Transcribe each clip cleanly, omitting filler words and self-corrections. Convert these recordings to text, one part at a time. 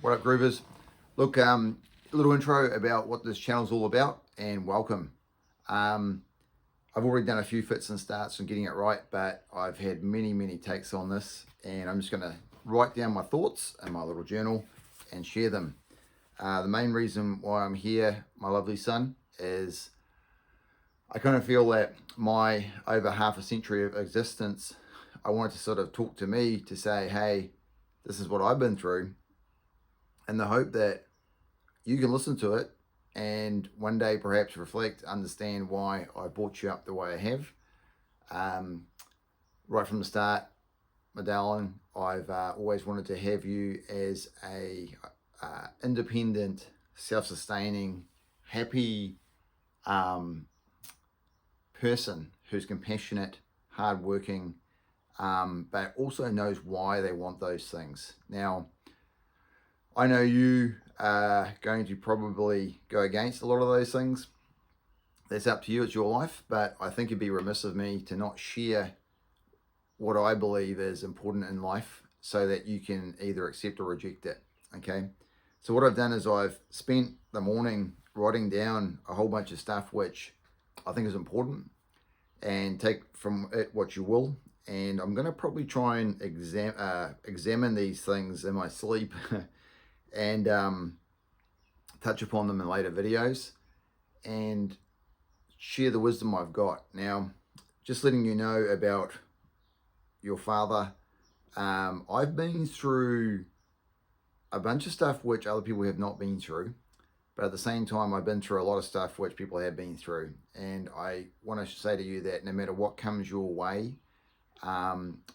What up, Groovers? Look, a little intro about what this channel's all about, and welcome. I've already done a few fits and starts on getting it right, but I've had many takes on this, and I'm just going to write down my thoughts in my little journal and share them. The main reason why I'm here, my lovely son, is I kind of feel that my over half a century of existence, I wanted to sort of talk to me to say, hey, this is what I've been through, in the hope that you can listen to it and one day perhaps reflect, understand why I brought you up the way I have. Right from the start, my darling, I've always wanted to have you as a independent, self-sustaining, happy person who's compassionate, hardworking, but also knows why they want those things. Now, I know you are going to probably go against a lot of those things. That's up to you, it's your life, but I think it'd be remiss of me to not share what I believe is important in life so that you can either accept or reject it, okay? So what I've done is I've spent the morning writing down a whole bunch of stuff which I think is important, and take from it what you will. And I'm going to probably try and examine these things in my sleep and touch upon them in later videos and share the wisdom I've got. Now, just letting you know about your father, I've been through a bunch of stuff which other people have not been through, but at the same time I've been through a lot of stuff which people have been through, and I want to say to you that no matter what comes your way,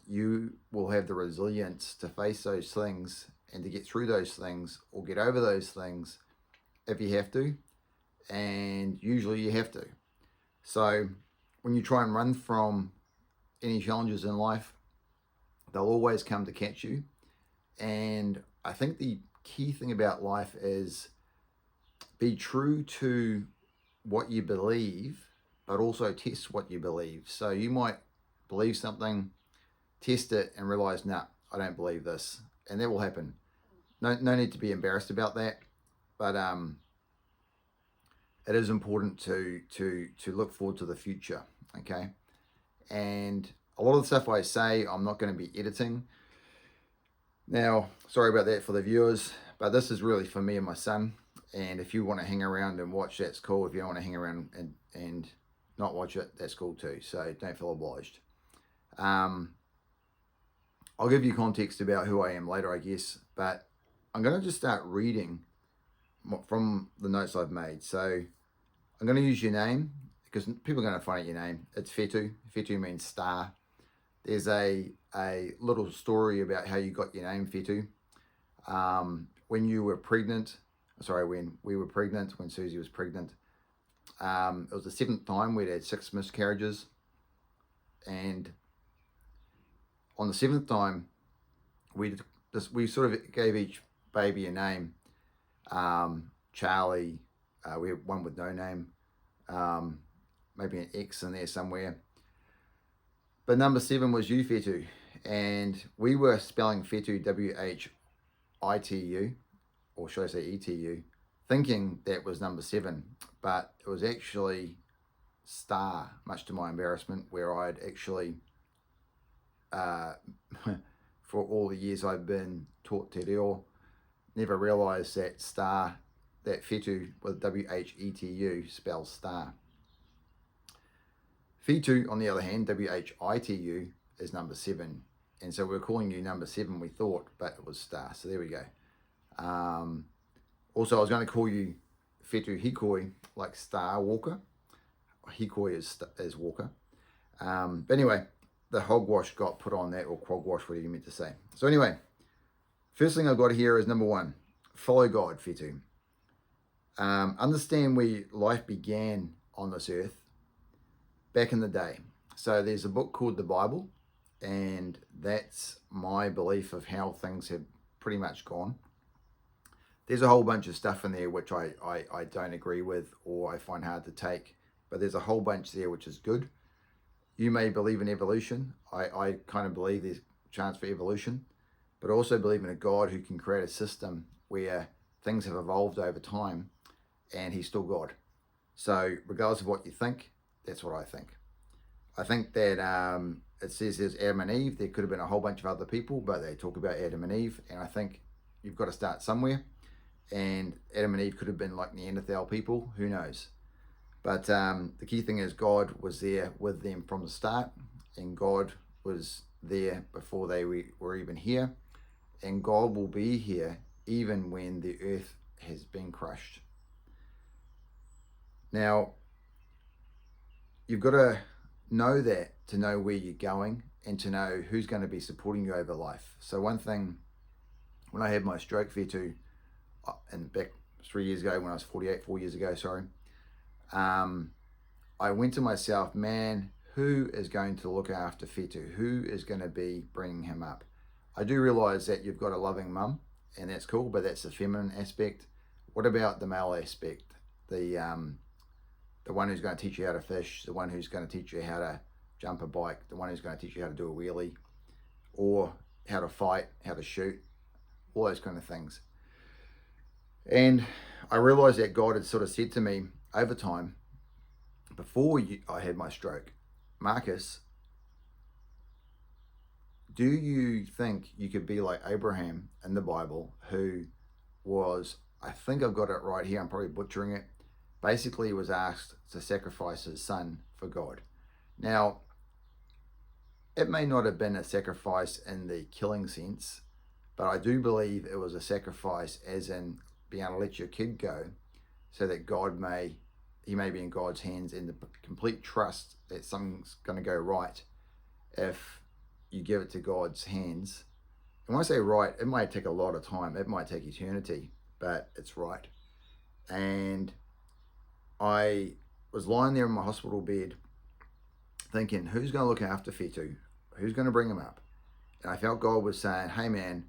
you will have the resilience to face those things and to get through those things or get over those things if you have to, and usually you have to. So when you try and run from any challenges in life, they'll always come to catch you. And I think the key thing about life is be true to what you believe, but also test what you believe. So you might believe something, test it, and realize, nah, I don't believe this. And that will happen. No need to be embarrassed about that. But it is important to look forward to the future, okay? And a lot of the stuff I say, I'm not going to be editing. Now, sorry about that for the viewers, but this is really for me and my son. And if you want to hang around and watch, that's cool. If you don't want to hang around and not watch it, that's cool too. So don't feel obliged. I'll give you context about who I am later, I guess, but I'm going to just start reading from the notes I've made. So I'm going to use your name because people are going to find out your name. It's Whetu. Whetu means star. There's a little story about how you got your name, Whetu. When you were pregnant, when we were pregnant, when Susie was pregnant, it was the 7th time we'd had 6 miscarriages. And on the 7th time, we sort of gave each baby a name. Charlie, we have one with no name, maybe an X in there somewhere. But number 7 was you, Whetu, and we were spelling Whetu, W-H-I-T-U, or should I say E-T-U, thinking that was number 7, but it was actually star, much to my embarrassment, where I'd actually, for all the years I've been taught te reo, never realised that star, that Whetu with W-H-E-T-U spells star. Whetu, on the other hand, W-H-I-T-U, is number 7. And so we're calling you number 7, we thought, but it was star. So there we go. Also, I was going to call you Whetu Hikoi, like Star Walker. Hikoi is Walker. But anyway, the hogwash got put on that, or quagwash, whatever you meant to say. So anyway, first thing I've got here is number 1, follow God, Whetu. Understand where life began on this earth back in the day. So there's a book called the Bible, and that's my belief of how things have pretty much gone. There's a whole bunch of stuff in there which I don't agree with or I find hard to take, but there's a whole bunch there which is good. You may believe in evolution. I kind of believe there's a chance for evolution. but I also believe in a God who can create a system where things have evolved over time and he's still God. So regardless of what you think, that's what I think. I think that it says there's Adam and Eve. There could have been a whole bunch of other people, but they talk about Adam and Eve. And I think you've got to start somewhere. And Adam and Eve could have been like Neanderthal people. Who knows? But the key thing is God was there with them from the start. And God was there before they were even here. And God will be here even when the earth has been crushed. Now, you've got to know that to know where you're going and to know who's going to be supporting you over life. So one thing, when I had my stroke, Whetu, and back 3 years ago when I was 48, 4 years ago, sorry, I went to myself, man, who is going to look after Whetu? Who is going to be bringing him up? I do realize that you've got a loving mum, and that's cool, but that's the feminine aspect. What about the male aspect? The one who's going to teach you how to fish, the one who's going to teach you how to jump a bike, the one who's going to teach you how to do a wheelie, or how to fight, how to shoot, all those kind of things. And I realized that God had sort of said to me over time, before I had my stroke, Marcus, do you think you could be like Abraham in the Bible, who was, I think I've got it right here, I'm probably butchering it, basically was asked to sacrifice his son for God. Now, it may not have been a sacrifice in the killing sense, but I do believe it was a sacrifice as in being able to let your kid go so that he may be in God's hands, in the complete trust that something's going to go right if you give it to God's hands. And when I say right, it might take a lot of time. It might take eternity, but it's right. And I was lying there in my hospital bed thinking, who's going to look after Whetu? Who's going to bring him up? And I felt God was saying, hey man,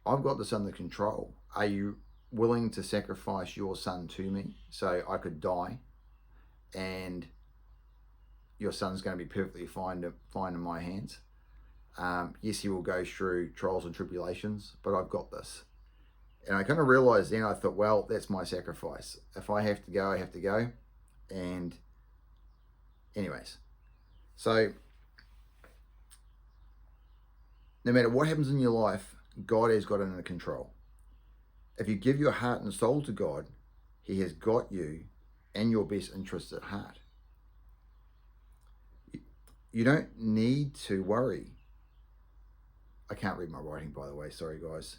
I've got this under control. Are you willing to sacrifice your son to me so I could die and your son's going to be perfectly fine in my hands? Yes, he will go through trials and tribulations, but I've got this. And I kind of realized then, I thought, well, that's my sacrifice. If I have to go, I have to go. And anyways, so no matter what happens in your life, God has got it under control. If you give your heart and soul to God, he has got you and your best interests at heart. You don't need to worry. I can't read my writing, by the way. Sorry, guys.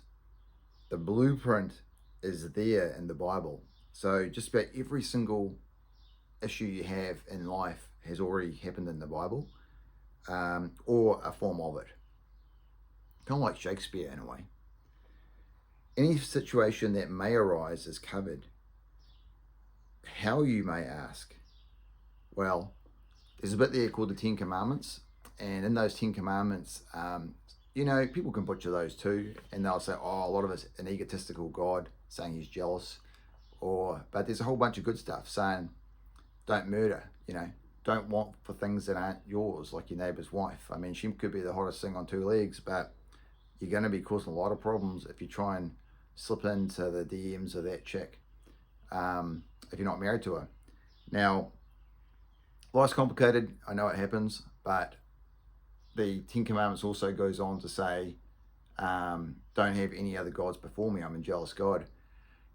The blueprint is there in the Bible. So just about every single issue you have in life has already happened in the Bible, or a form of it. Kind of like Shakespeare in a way. Any situation that may arise is covered. How, you may ask? Well, there's a bit there called the 10 Commandments. And in those 10 Commandments, people can butcher those too, and they'll say, oh, a lot of it's an egotistical God saying he's jealous, but there's a whole bunch of good stuff saying, don't murder, don't want for things that aren't yours, like your neighbor's wife. I mean, she could be the hottest thing on two legs, but you're going to be causing a lot of problems if you try and slip into the DMs of that chick, if you're not married to her. Now, life's complicated, I know it happens, but the 10 Commandments also goes on to say, don't have any other gods before me. I'm a jealous God.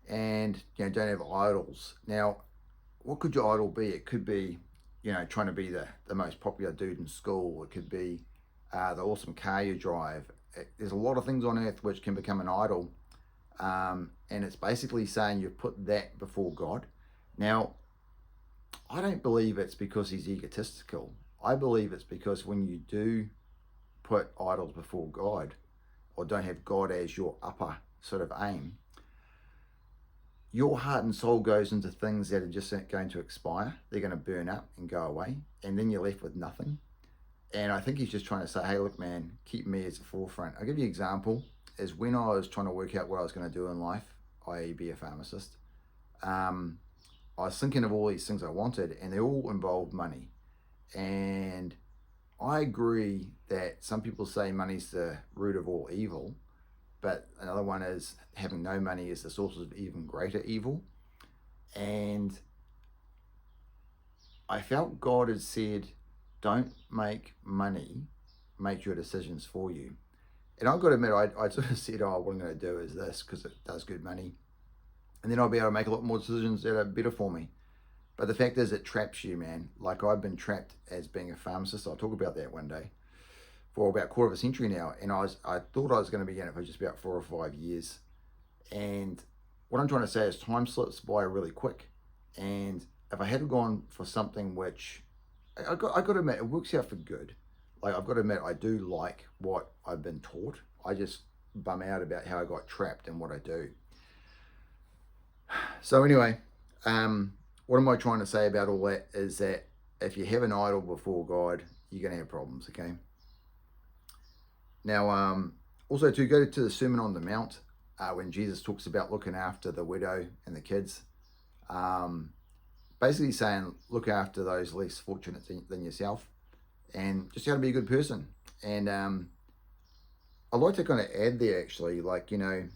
And, don't have idols. Now, what could your idol be? It could be, trying to be the most popular dude in school. It could be the awesome car you drive. There's a lot of things on earth which can become an idol. And it's basically saying you put that before God. Now, I don't believe it's because he's egotistical. I believe it's because when you do put idols before God, or don't have God as your upper sort of aim, your heart and soul goes into things that are just going to expire. They're going to burn up and go away, and then you're left with nothing. And I think he's just trying to say, hey, look, man, keep me as the forefront. I'll give you an example. Is when I was trying to work out what I was going to do in life, i.e. be a pharmacist, I was thinking of all these things I wanted, and they all involved money. And I agree that some people say money's the root of all evil, but another one is having no money is the source of even greater evil. And I felt God had said, don't make money make your decisions for you. And I've got to admit, I sort of said, oh, what I'm going to do is this because it does good money. And then I'll be able to make a lot more decisions that are better for me. But the fact is, it traps you, man. Like I've been trapped as being a pharmacist. I'll talk about that one day. For about a quarter of a century now. And I thought I was going to be in it for just about 4 or 5 years. And what I'm trying to say is time slips by really quick. And if I had gone for something which I got to admit, it works out for good. Like I've got to admit, I do like what I've been taught. I just bum out about how I got trapped in what I do. So anyway, what am I trying to say about all that is that if you have an idol before God, you're going to have problems, okay? Now, also to go to the Sermon on the Mount, when Jesus talks about looking after the widow and the kids, basically saying look after those less fortunate than yourself and just how to be a good person. And I'd like to kind of add there actually, like, you know,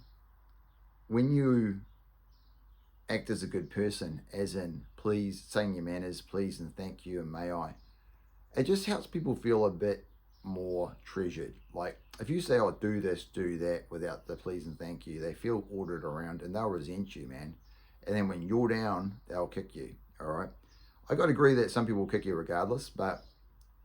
when you act as a good person, as in please, saying your manners, please and thank you and may I, it just helps people feel a bit more treasured. Like if you say, oh, do this, do that without the please and thank you, they feel ordered around and they'll resent you, man. And then when you're down, they'll kick you. All right. I got to agree that some people will kick you regardless, but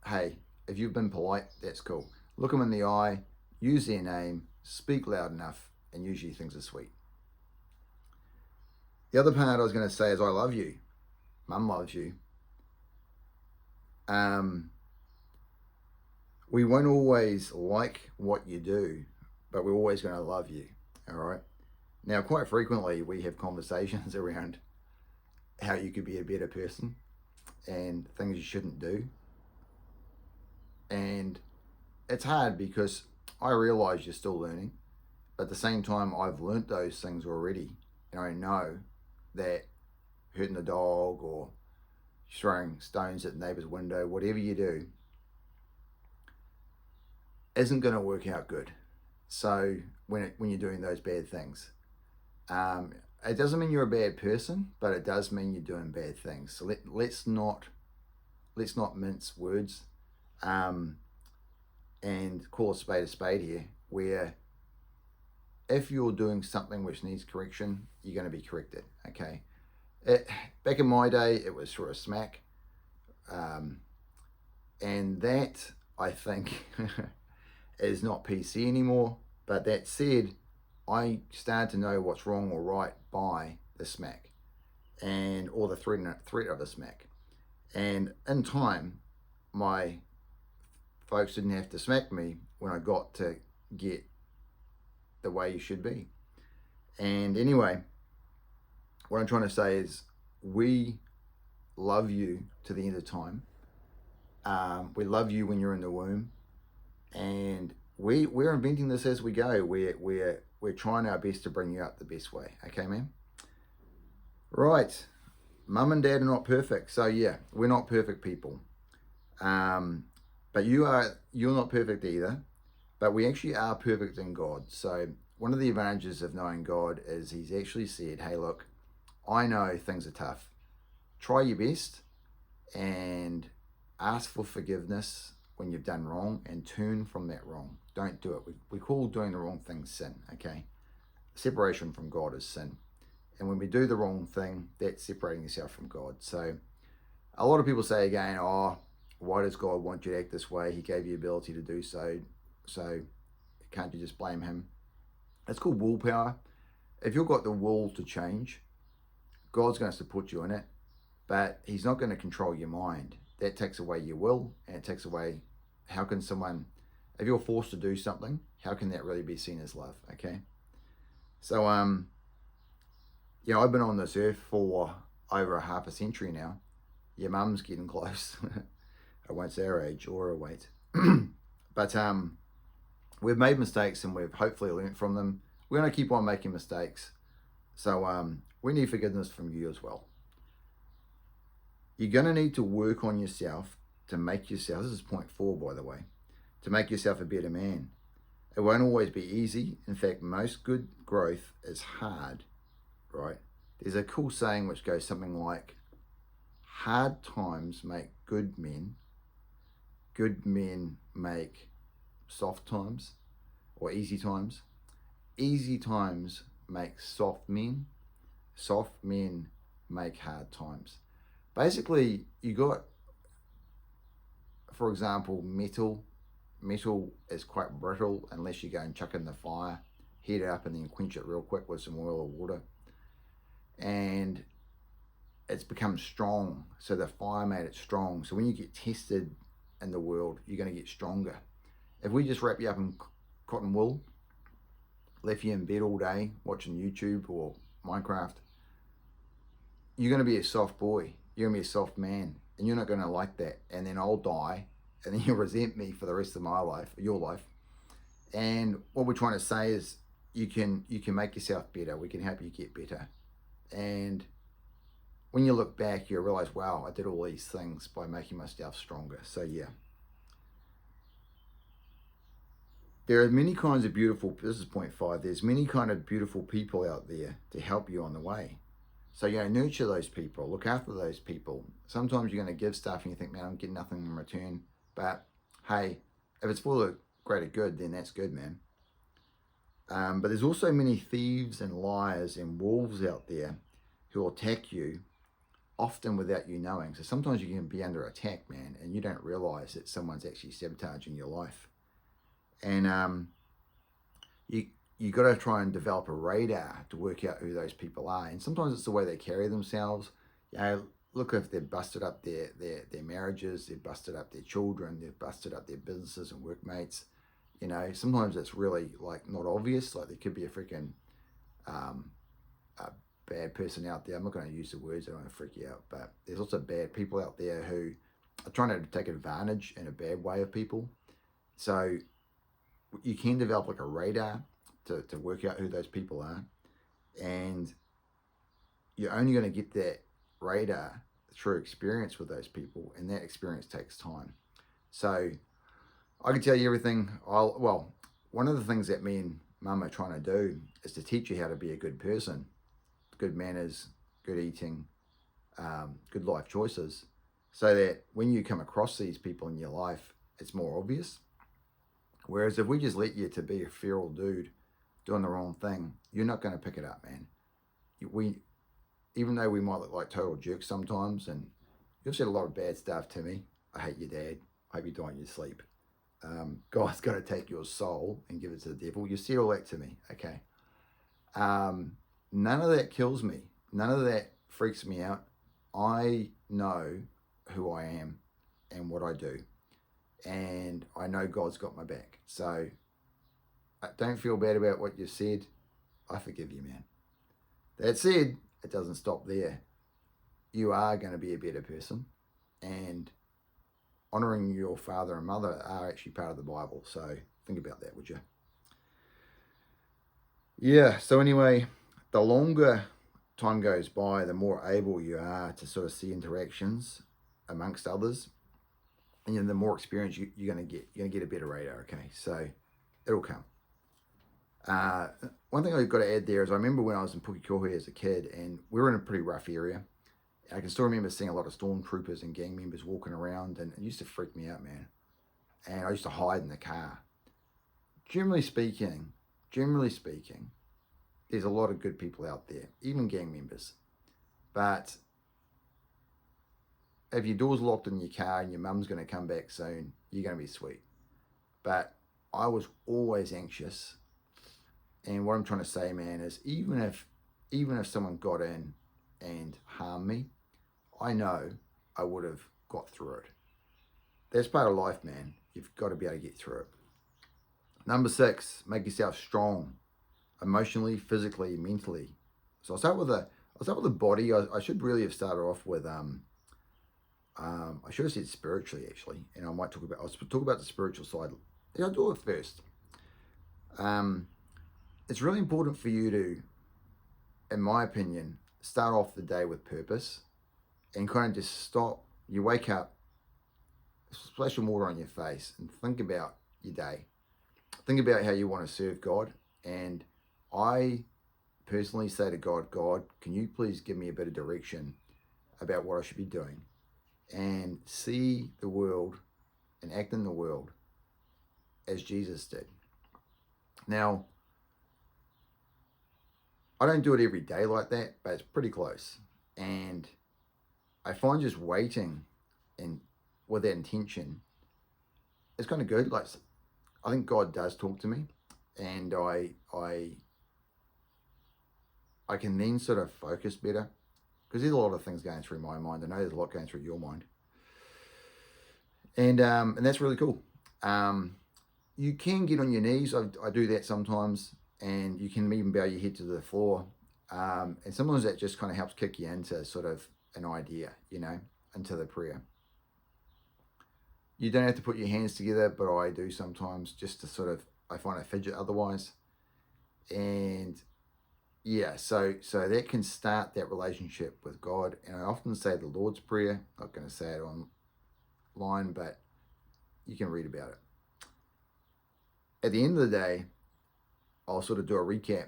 hey, if you've been polite, that's cool. Look them in the eye, use their name, speak loud enough, and usually things are sweet. The other part I was going to say is I love you. Mum loves you. We won't always like what you do, but we're always going to love you. All right. Now, quite frequently, we have conversations around how you could be a better person and things you shouldn't do. And it's hard because I realize you're still learning, but at the same time, I've learnt those things already. And I know that hurting a dog or throwing stones at the neighbor's window, whatever you do, isn't going to work out good. So when you're doing those bad things, it doesn't mean you're a bad person, but it does mean you're doing bad things. So let's not mince words, and call a spade here. Where if you're doing something which needs correction, you're going to be corrected. Okay. Back in my day, it was for a smack, and that I think is not PC anymore. But that said, I started to know what's wrong or right by the smack and or the threat of the smack. And in time, my folks didn't have to smack me when I got to get the way you should be. And anyway, what I'm trying to say is we love you to the end of time. We love you when you're in the womb. And we're inventing this as we go. We're trying our best to bring you up the best way. Okay, man? Right. Mum and dad are not perfect. So yeah, we're not perfect people. But you're not perfect either. But we actually are perfect in God. So one of the advantages of knowing God is he's actually said, hey, look, I know things are tough. Try your best and ask for forgiveness when you've done wrong and turn from that wrong. Don't do it. We call doing the wrong thing sin, okay? Separation from God is sin. And when we do the wrong thing, that's separating yourself from God. So a lot of people say again, oh, why does God want you to act this way? He gave you the ability to do so. So can't you just blame him? It's called willpower. If you've got the will to change, God's going to support you in it, but he's not going to control your mind. That takes away your will, and it takes away, how can someone, if you're forced to do something, how can that really be seen as love, okay? So, I've been on this earth for over half a century now. Your mum's getting close. I won't say her age or her weight. But we've made mistakes and we've hopefully learned from them. We're going to keep on making mistakes. So we need forgiveness from you as well. You're going to need to work on yourself to make yourself, this is point 4, by the way, to make yourself a better man. It won't always be easy. In fact, most good growth is hard, right? There's a cool saying which goes something like, hard times make good men make soft times or easy times make soft men make hard times. Basically, you got, for example, metal is quite brittle unless you go and chuck it in the fire, heat it up and then quench it real quick with some oil or water, and it's become strong. So the fire made it strong. So when you get tested in the world, you're going to get stronger. If we just wrap you up in cotton wool, left you in bed all day watching YouTube or Minecraft, you're going to be a soft boy. You're going to be a soft man, and you're not going to like that. And then I'll die, and then you'll resent me for the rest of my life, your life. And what we're trying to say is, you can make yourself better. We can help you get better. And when you look back, you realize, wow, I did all these things by making myself stronger. So yeah. There are many kinds of beautiful, this is point 5, there's many kind of beautiful people out there to help you on the way. So, nurture those people, look after those people. Sometimes you're going to give stuff and you think, man, I'm getting nothing in return. But hey, if it's for the greater good, then that's good, man. But there's also many thieves and liars and wolves out there who will attack you, often without you knowing. So sometimes you can be under attack, man, and you don't realize that someone's actually sabotaging your life. And you got to try and develop a radar to work out who those people are. And sometimes it's the way they carry themselves. Look, if they've busted up their marriages, they've busted up their children, they've busted up their businesses and workmates. Sometimes it's really like not obvious. Like there could be a freaking a bad person out there. I'm not going to use the words, I don't want to freak you out, but there's also bad people out there who are trying to take advantage in a bad way of people. So you can develop like a radar to work out who those people are, and you're only going to get that radar through experience with those people, and that experience takes time. So I can tell you everything. One of the things that me and Mum are trying to do is to teach you how to be a good person, good manners, good eating, good life choices, so that when you come across these people in your life, it's more obvious. Whereas if we just let you to be a feral dude doing the wrong thing, you're not going to pick it up, man. Even though we might look like total jerks sometimes, and you've said a lot of bad stuff to me. I hate your dad. I hope you die in your sleep. God's going to take your soul and give it to the devil. You said all that to me, okay? None of that kills me. None of that freaks me out. I know who I am and what I do. And I know God's got my back. So don't feel bad about what you said. I forgive you, man. That said, it doesn't stop there. You are going to be a better person. And honoring your father and mother are actually part of the Bible. So think about that, would you? Yeah, so anyway, the longer time goes by, the more able you are to sort of see interactions amongst others. And the more experience you're going to get. You're going to get a better radar, okay? So it'll come. One thing I've got to add there is I remember when I was in Pukekohe as a kid, and we were in a pretty rough area. I can still remember seeing a lot of stormtroopers and gang members walking around, and it used to freak me out, man. And I used to hide in the car. Generally speaking, there's a lot of good people out there, even gang members. But if your door's locked in your car and your mum's going to come back soon, you're going to be sweet. But I was always anxious. And what I'm trying to say, man, is even if someone got in and harmed me, I know I would have got through it. That's part of life, man. You've got to be able to get through it. Number 6, make yourself strong, emotionally, physically, mentally. So I'll start with the body. I should really have started off with I should have said spiritually, actually, and I'll talk about the spiritual side. Yeah, I'll do it first. It's really important for you to, in my opinion, start off the day with purpose and kind of just stop. You wake up, splash some water on your face and think about your day. Think about how you want to serve God. And I personally say to God, God, can you please give me a bit of direction about what I should be doing, and see the world and act in the world as Jesus did. Now, I don't do it every day like that, but it's pretty close. And I find just waiting and with that intention, it's kind of good. Like, I think God does talk to me, and I can then sort of focus better, because there's a lot of things going through my mind. I know there's a lot going through your mind, and that's really cool. You can get on your knees. I do that sometimes, and you can even bow your head to the floor. And sometimes that just kind of helps kick you into sort of an idea, into the prayer. You don't have to put your hands together, but I do sometimes, just to sort of, I find I fidget otherwise. And yeah, so that can start that relationship with God. And I often say the Lord's Prayer. Not going to say it online, but you can read about it. At the end of the day, I'll sort of do a recap,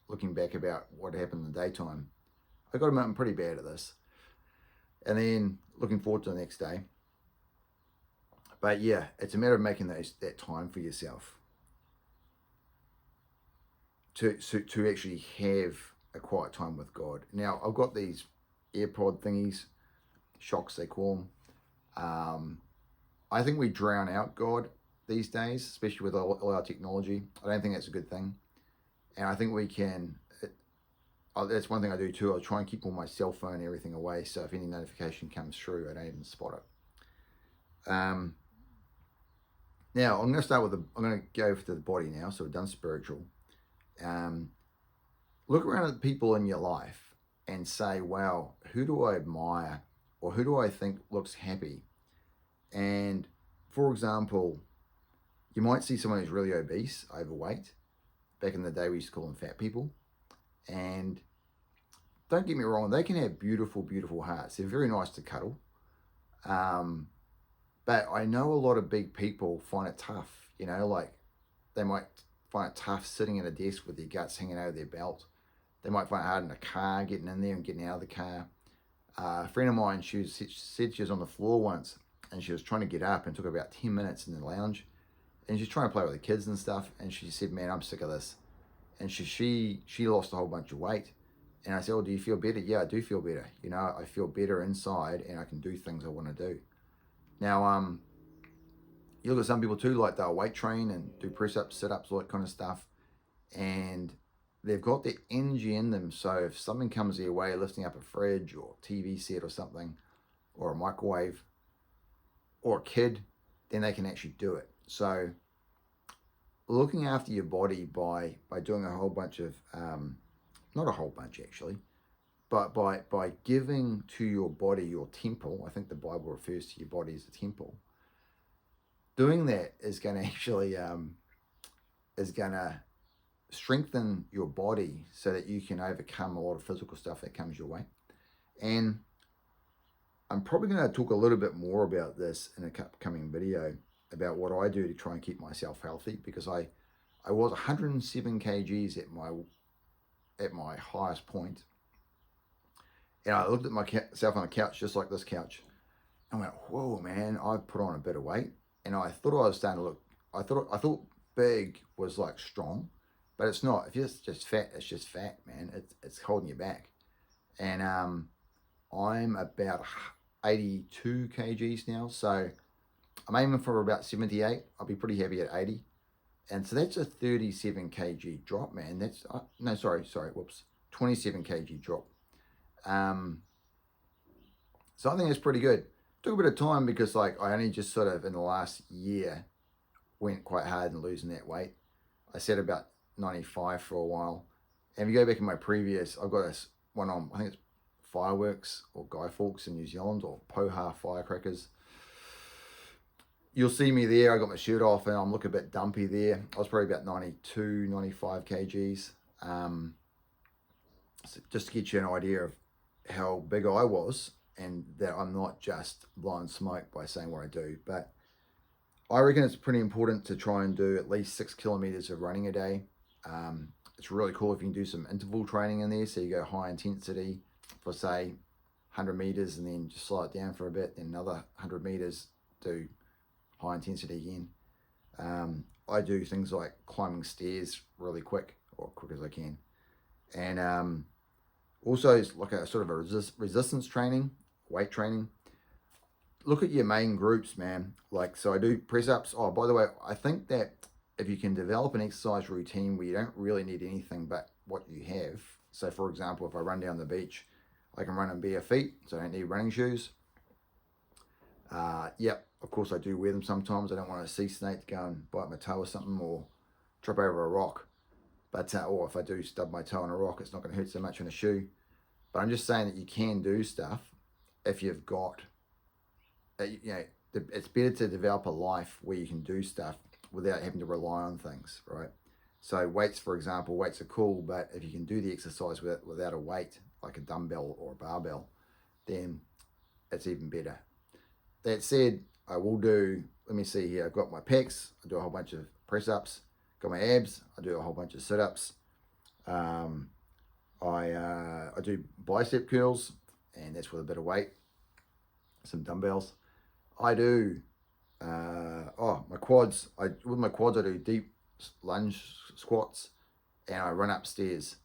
looking back about what happened in the daytime. I got to admit, I'm pretty bad at this. And then looking forward to the next day. But yeah, it's a matter of making that time for yourself to actually have a quiet time with God. Now, I've got these AirPod thingies, shocks they call them. I think we drown out God these days, especially with all our technology. I don't think that's a good thing. And I think we can, that's one thing I do too. I try and keep all my cell phone and everything away, so if any notification comes through, I don't even spot it. Now, I'm going to start with I'm going to go to the body now, so we've done spiritual. Look around at the people in your life and say, wow, who do I admire, or who do I think looks happy? And for example, you might see someone who's really obese, overweight. Back in the day, we used to call them fat people. And don't get me wrong, they can have beautiful, beautiful hearts. They're very nice to cuddle. But I know a lot of big people find it tough, like they might find it tough sitting at a desk with their guts hanging out of their belt. They might find it hard in a car, getting in there and getting out of the car. A friend of mine, she said she was on the floor once, and she was trying to get up, and took about 10 minutes in the lounge. And she's trying to play with the kids and stuff. And she said, man, I'm sick of this. And she lost a whole bunch of weight. And I said, oh, do you feel better? Yeah, I do feel better. I feel better inside, and I can do things I want to do. Now, you look at some people too, like they'll weight train and do press-ups, sit-ups, all that kind of stuff. And they've got the energy in them. So if something comes their way, lifting up a fridge or TV set or something, or a microwave, or a kid, then they can actually do it. So looking after your body by doing a whole bunch of, not a whole bunch actually, but by giving to your body your temple. I think the Bible refers to your body as a temple. Doing that is going to actually strengthen your body so that you can overcome a lot of physical stuff that comes your way. And I'm probably going to talk a little bit more about this in a upcoming video, about what I do to try and keep myself healthy, because I was 107 kgs at my highest point. And I looked at myself on a couch, just like this couch, and went, whoa, man, I've put on a bit of weight. And I thought I was starting to look, I thought big was like strong, but it's not. If it's just fat, it's just fat, man. It's holding you back. And I'm about 82 kgs now, so I'm aiming for about 78. I'll be pretty happy at 80. And so that's a 37 kg drop, man. That's, no, sorry, whoops, 27 kg drop. So I think that's pretty good. Took a bit of time, because like I only just sort of in the last year went quite hard in losing that weight. I said about 95 for a while. And if you go back in my previous, I've got this one on, I think it's fireworks or Guy Fawkes in New Zealand, or Poha firecrackers. You'll see me there. I got my shirt off and I'm looking a bit dumpy there. I was probably about 92, 95 kgs. So just to get you an idea of how big I was, and that I'm not just blowing smoke by saying what I do. But I reckon it's pretty important to try and do at least 6 kilometers of running a day. It's really cool if you can do some interval training in there. So you go high intensity for say 100 meters and then just slow it down for a bit, then another 100 meters, do high intensity again. I do things like climbing stairs really quick, or quick as I can. And also it's like a sort of a resistance training, weight training. Look at your main groups, man. Like, so I do press ups. Oh, by the way, I think that if you can develop an exercise routine where you don't really need anything but what you have. So, for example, if I run down the beach, I can run in bare feet, so I don't need running shoes. Yep, of course I do wear them sometimes. I don't want a sea snake to go and bite my toe or something, or trip over a rock. But or if I do stub my toe on a rock, it's not going to hurt so much on a shoe. But I'm just saying that you can do stuff if you've got, it's better to develop a life where you can do stuff without having to rely on things, right? So weights, for example, weights are cool, but if you can do the exercise without a weight, like a dumbbell or a barbell, then it's even better. That said, I will do, let me see here, I've got my pecs, I do a whole bunch of press-ups, got my abs, I do a whole bunch of sit-ups, I do bicep curls, and that's with a bit of weight, some dumbbells. I do, my quads, with my quads I do deep lunge squats, and I run upstairs,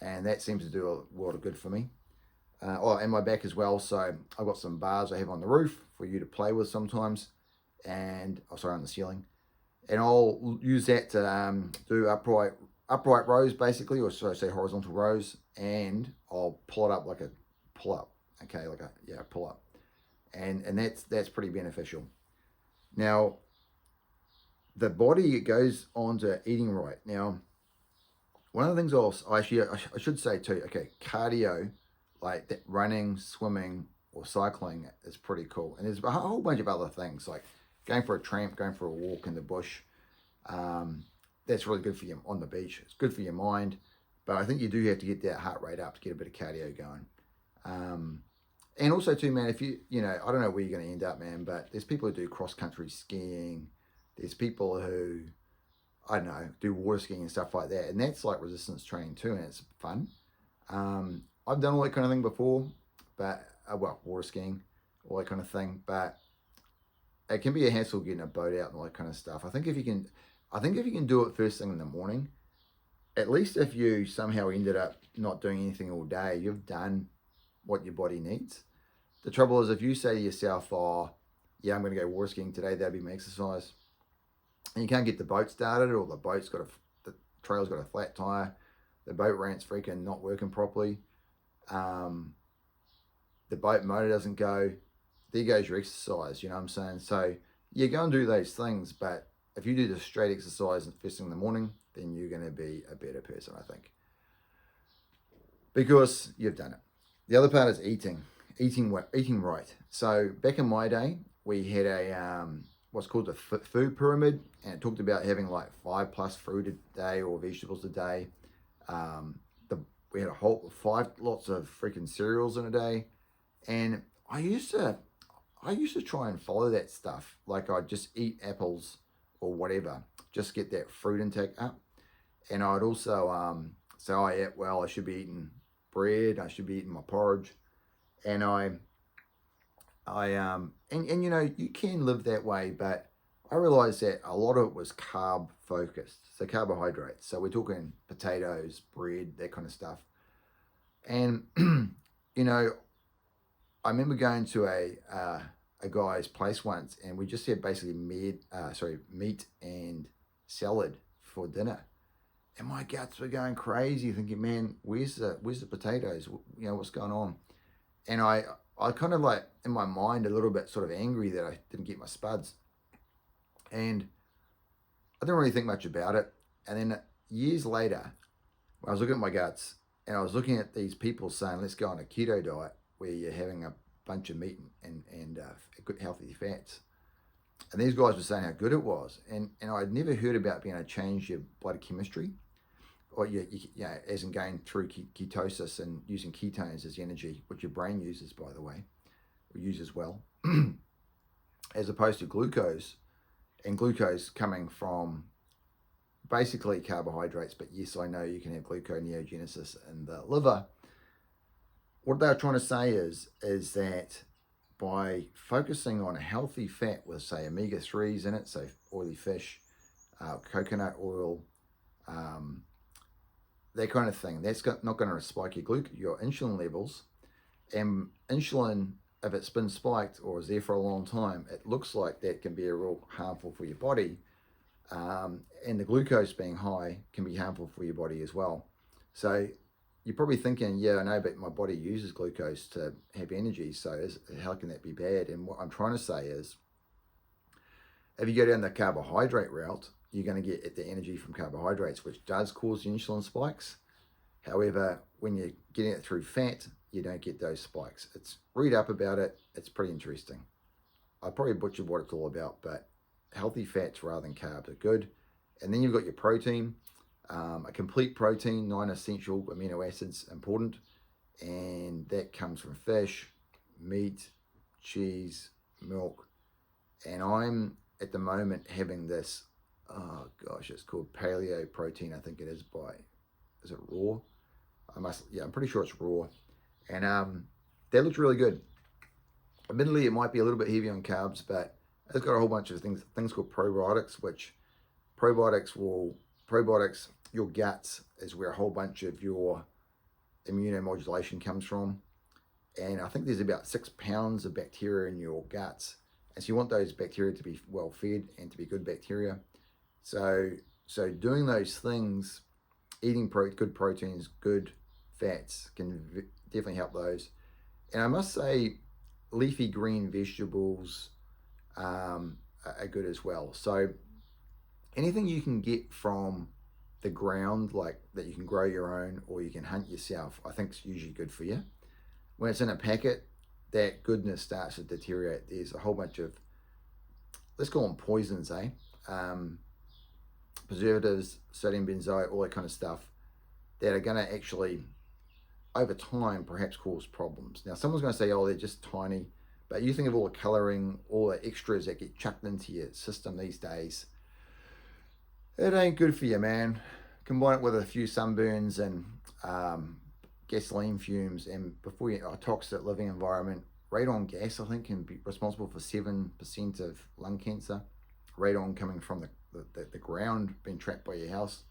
and that seems to do a world of good for me. And my back as well. So I've got some bars I have on the roof for you to play with sometimes, and on the ceiling, and I'll use that to do upright rows basically, or so I say horizontal rows, and I'll pull it up like a pull up. Okay, like a pull up, and that's pretty beneficial. Now, the body goes on to eating right. Now, one of the things I should say too. Okay, cardio, like that, running, swimming, or cycling is pretty cool. And there's a whole bunch of other things like going for a tramp, going for a walk in the bush. That's really good for you on the beach. It's good for your mind, but I think you do have to get that heart rate up to get a bit of cardio going. And also too, man, if I don't know where you're going to end up, man, but there's people who do cross country skiing. There's people who, I don't know, do water skiing and stuff like that. And that's like resistance training too, and it's fun. I've done all that kind of thing before, but water skiing, all that kind of thing. But it can be a hassle getting a boat out and all that kind of stuff. I think if you can do it first thing in the morning, at least if you somehow ended up not doing anything all day, you've done what your body needs. The trouble is if you say to yourself, "Oh, yeah, I'm going to go water skiing today. That'll be my exercise," and you can't get the boat started, or the trail's got a flat tire, the boat ramp's freaking not working properly. The boat motor doesn't go, there goes your exercise, you know what I'm saying? So you go and do those things, but if you do the straight exercise first thing in the morning, then you're going to be a better person, I think, because you've done it. The other part is eating right. So back in my day, we had a what's called the food pyramid, and it talked about having like 5+ fruit a day or vegetables a day. We had a whole 5 lots of freaking cereals in a day, and I used to try and follow that stuff. Like I'd just eat apples or whatever, just get that fruit intake up, and I'd also say, oh yeah, well I should be eating bread, I should be eating my porridge, and and you can live that way, but I realized that a lot of it was carb focused, so carbohydrates. So we're talking potatoes, bread, that kind of stuff. And I remember going to a guy's place once, and we just had basically meat and salad for dinner, and my guts were going crazy, thinking, man, where's the potatoes? What's going on? And I kind of like in my mind a little bit sort of angry that I didn't get my spuds, and I didn't really think much about it. And then years later, I was looking at my guts, and I was looking at these people saying, let's go on a keto diet where you're having a bunch of meat and good healthy fats. And these guys were saying how good it was. And I'd never heard about being able to change your blood chemistry, or as in going through ketosis and using ketones as energy, which your brain uses, by the way, or uses well, as opposed to glucose. and glucose coming from basically carbohydrates. But yes, I know you can have gluconeogenesis in the liver. What they're trying to say is that by focusing on a healthy fat with, say, omega-3s in it, so oily fish, coconut oil, um, that kind of thing, that's not going to spike your insulin levels. And insulin, if it's been spiked or is there for a long time, it looks like that can be a real harmful for your body. And the glucose being high can be harmful for your body as well. So you're probably thinking, yeah, I know, but my body uses glucose to have energy, so how can that be bad? And what I'm trying to say is, if you go down the carbohydrate route, you're going to get the energy from carbohydrates, which does cause the insulin spikes. However, when you're getting it through fat, you don't get those spikes. Read up about it. It's pretty interesting. I probably butchered what it's all about, but healthy fats rather than carbs are good. And then you've got your protein. A complete protein, 9 essential amino acids, important. And that comes from fish, meat, cheese, milk. And I'm, at the moment, having this, oh gosh, it's called paleo protein, I think it is is it raw? I'm pretty sure it's raw. And that looks really good. Admittedly, it might be a little bit heavy on carbs, but it's got a whole bunch of things called probiotics, which probiotics, your guts is where a whole bunch of your immunomodulation comes from. And I think there's about 6 pounds of bacteria in your guts. And so you want those bacteria to be well fed and to be good bacteria. So doing those things, eating good proteins, good fats can definitely help those. And I must say, leafy green vegetables are good as well. So anything you can get from the ground, like that you can grow your own or you can hunt yourself, I think is usually good for you. When it's in a packet, that goodness starts to deteriorate. There's a whole bunch of, let's call them poisons, preservatives, sodium benzoate, all that kind of stuff, that are going to actually, over time, perhaps cause problems. Now, someone's going to say, oh, they're just tiny. But you think of all the colouring, all the extras that get chucked into your system these days. It ain't good for you, man. Combine it with a few sunburns and gasoline fumes, and before you, a toxic living environment. Radon gas, I think, can be responsible for 7% of lung cancer. Radon coming from the ground, being trapped by your house.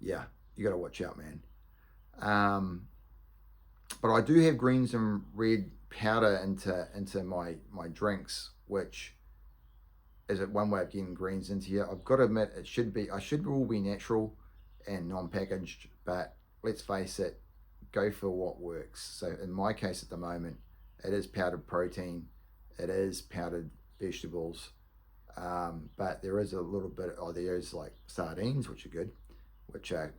Yeah, you got to watch out, man. But I do have greens and red powder into my drinks, which is one way of getting greens into here. I've got to admit, I should all be natural and non-packaged, but let's face it, go for what works. So in my case at the moment, it is powdered protein, it is powdered vegetables, but there is a little bit, there's like sardines, which are good, which are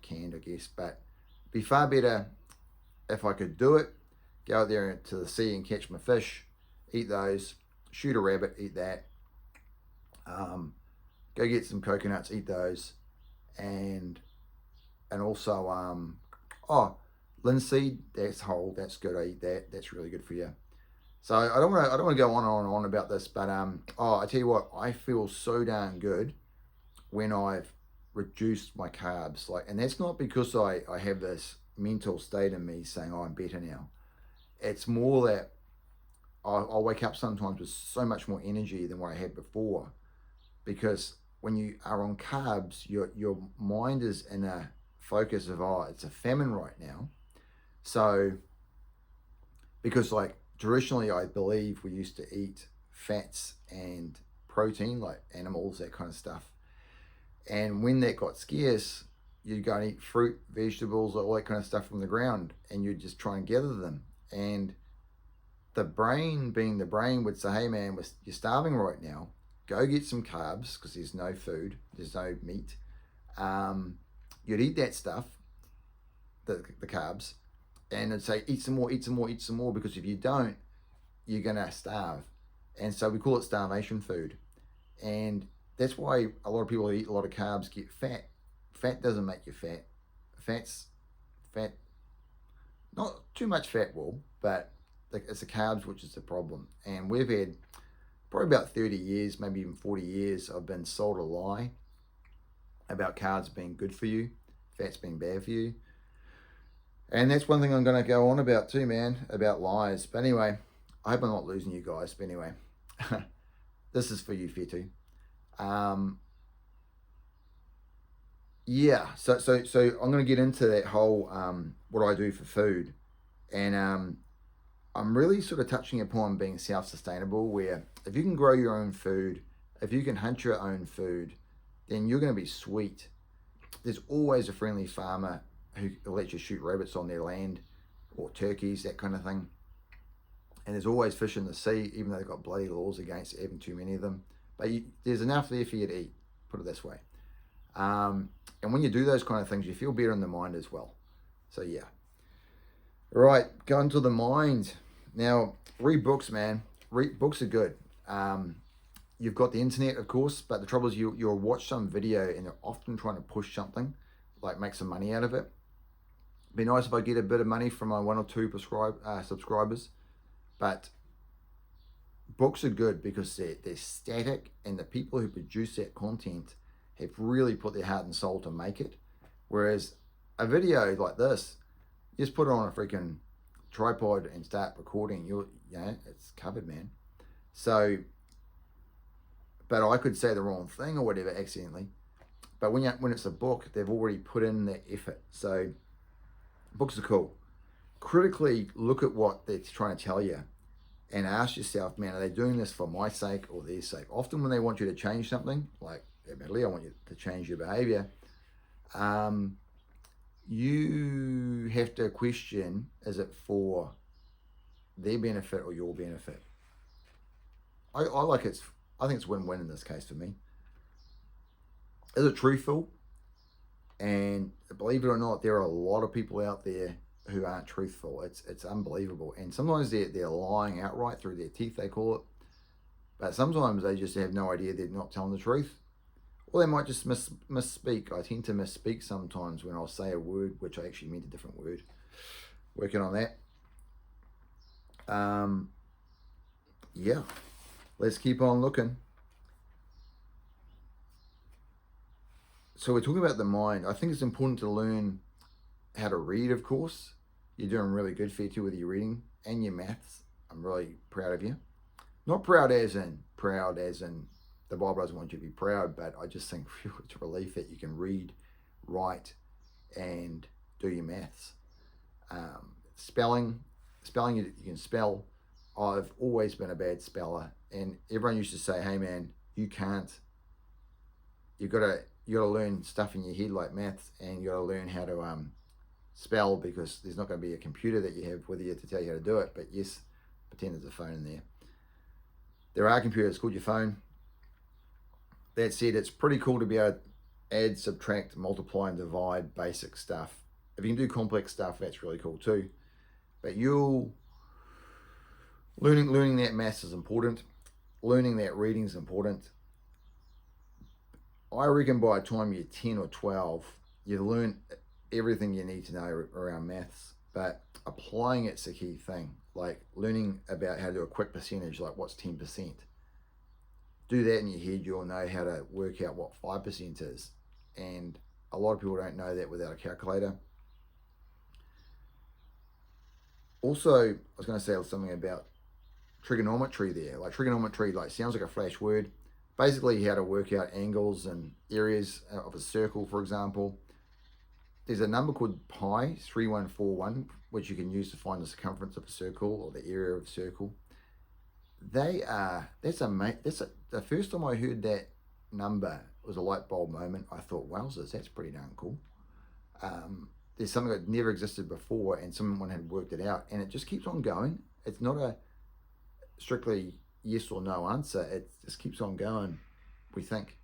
canned, I guess, but it'd be far better if I could do it, go out there to the sea and catch my fish, eat those, shoot a rabbit, eat that, go get some coconuts, eat those, and also linseed, that's whole, that's good. I eat that. That's really good for you. So I don't want to go on and on about this, but I tell you what, I feel so darn good when I've reduced my carbs. And that's not because I have this mental state in me saying, oh, I'm better now. It's more that I'll wake up sometimes with so much more energy than what I had before, because when you are on carbs, your mind is in a focus of, oh, it's a famine right now. So because traditionally, I believe we used to eat fats and protein, like animals, that kind of stuff. And when that got scarce, you'd go and eat fruit, vegetables, all that kind of stuff from the ground, and you'd just try and gather them. And the brain, being the brain, would say, hey man, you're starving right now. Go get some carbs, because there's no food, there's no meat. You'd eat that stuff, the carbs, and it'd say, eat some more, eat some more, eat some more, because if you don't, you're going to starve. And so we call it starvation food. And that's why a lot of people who eat a lot of carbs get fat. Fat doesn't make you fat. Fat, not too much fat will, but it's the carbs which is the problem. And we've had probably about 30 years, maybe even 40 years, I've been sold a lie about carbs being good for you, fats being bad for you. And that's one thing I'm going to go on about too, man, about lies. But anyway, I hope I'm not losing you guys. But anyway, this is for you, Whetu. Yeah, so I'm going to get into that whole what I do for food, and I'm really sort of touching upon being self-sustainable. Where if you can grow your own food, if you can hunt your own food, then you're going to be sweet. There's always a friendly farmer who lets you shoot rabbits on their land, or turkeys, that kind of thing. And there's always fish in the sea, even though they've got bloody laws against having too many of them. But there's enough there for you to eat. Put it this way. And when you do those kind of things, you feel better in the mind as well. So yeah. All right, going to the mind. Now, read books, man. Books are good. You've got the internet, of course, but the trouble is you'll watch some video and they're often trying to push something, like make some money out of it. It'd be nice if I get a bit of money from my 1 or 2 subscribers, but books are good because they're static, and the people who produce that content have really put their heart and soul to make it. Whereas a video like this, you just put it on a freaking tripod and start recording, it's covered, man. So, but I could say the wrong thing or whatever accidentally. But when it's a book, they've already put in the effort. So books are cool. Critically look at what they're trying to tell you and ask yourself, man, are they doing this for my sake or their sake? Often when they want you to change something, like admittedly, I want you to change your behavior, you have to question, is it for their benefit or your benefit? I think it's win-win in this case for me. Is it truthful? And believe it or not, there are a lot of people out there who aren't truthful. It's unbelievable. And sometimes they're lying outright through their teeth, they call it. But sometimes they just have no idea they're not telling the truth. Or they might just misspeak. I tend to misspeak sometimes when I'll say a word which I actually meant a different word. Working on that. Yeah. Let's keep on looking. So we're talking about the mind. I think it's important to learn how to read, of course. You're doing really good, Whetu, with your reading and your maths. I'm really proud of you. Not proud as in the Bible doesn't want you to be proud, but I just think it's a relief that you can read, write, and do your maths. Spelling, you can spell. I've always been a bad speller, and everyone used to say, "Hey, man, you can't. You gotta learn stuff in your head like maths, and you gotta learn how to spell, because there's not going to be a computer that you have with you to tell you how to do it." But yes, pretend there's a phone in there. There are computers called your phone. That said, it's pretty cool to be able to add, subtract, multiply, and divide basic stuff. If you can do complex stuff, that's really cool too. But learning that maths is important. Learning that reading is important. I reckon by the time you're 10 or 12, you've learned everything you need to know around maths, but applying it's the key thing. Like learning about how to do a quick percentage, like what's 10%. Do that in your head, you'll know how to work out what 5% is. And a lot of people don't know that without a calculator. Also, I was going to say something about trigonometry there. Like trigonometry, sounds like a flash word. Basically, how to work out angles and areas of a circle, for example. There's a number called pi, 3141, which you can use to find the circumference of a circle or the area of a circle. The first time I heard that number, it was a light bulb moment. I thought, wowzers, that's pretty darn cool. There's something that never existed before, and someone had worked it out, and it just keeps on going. It's not a strictly yes or no answer. It just keeps on going, we think.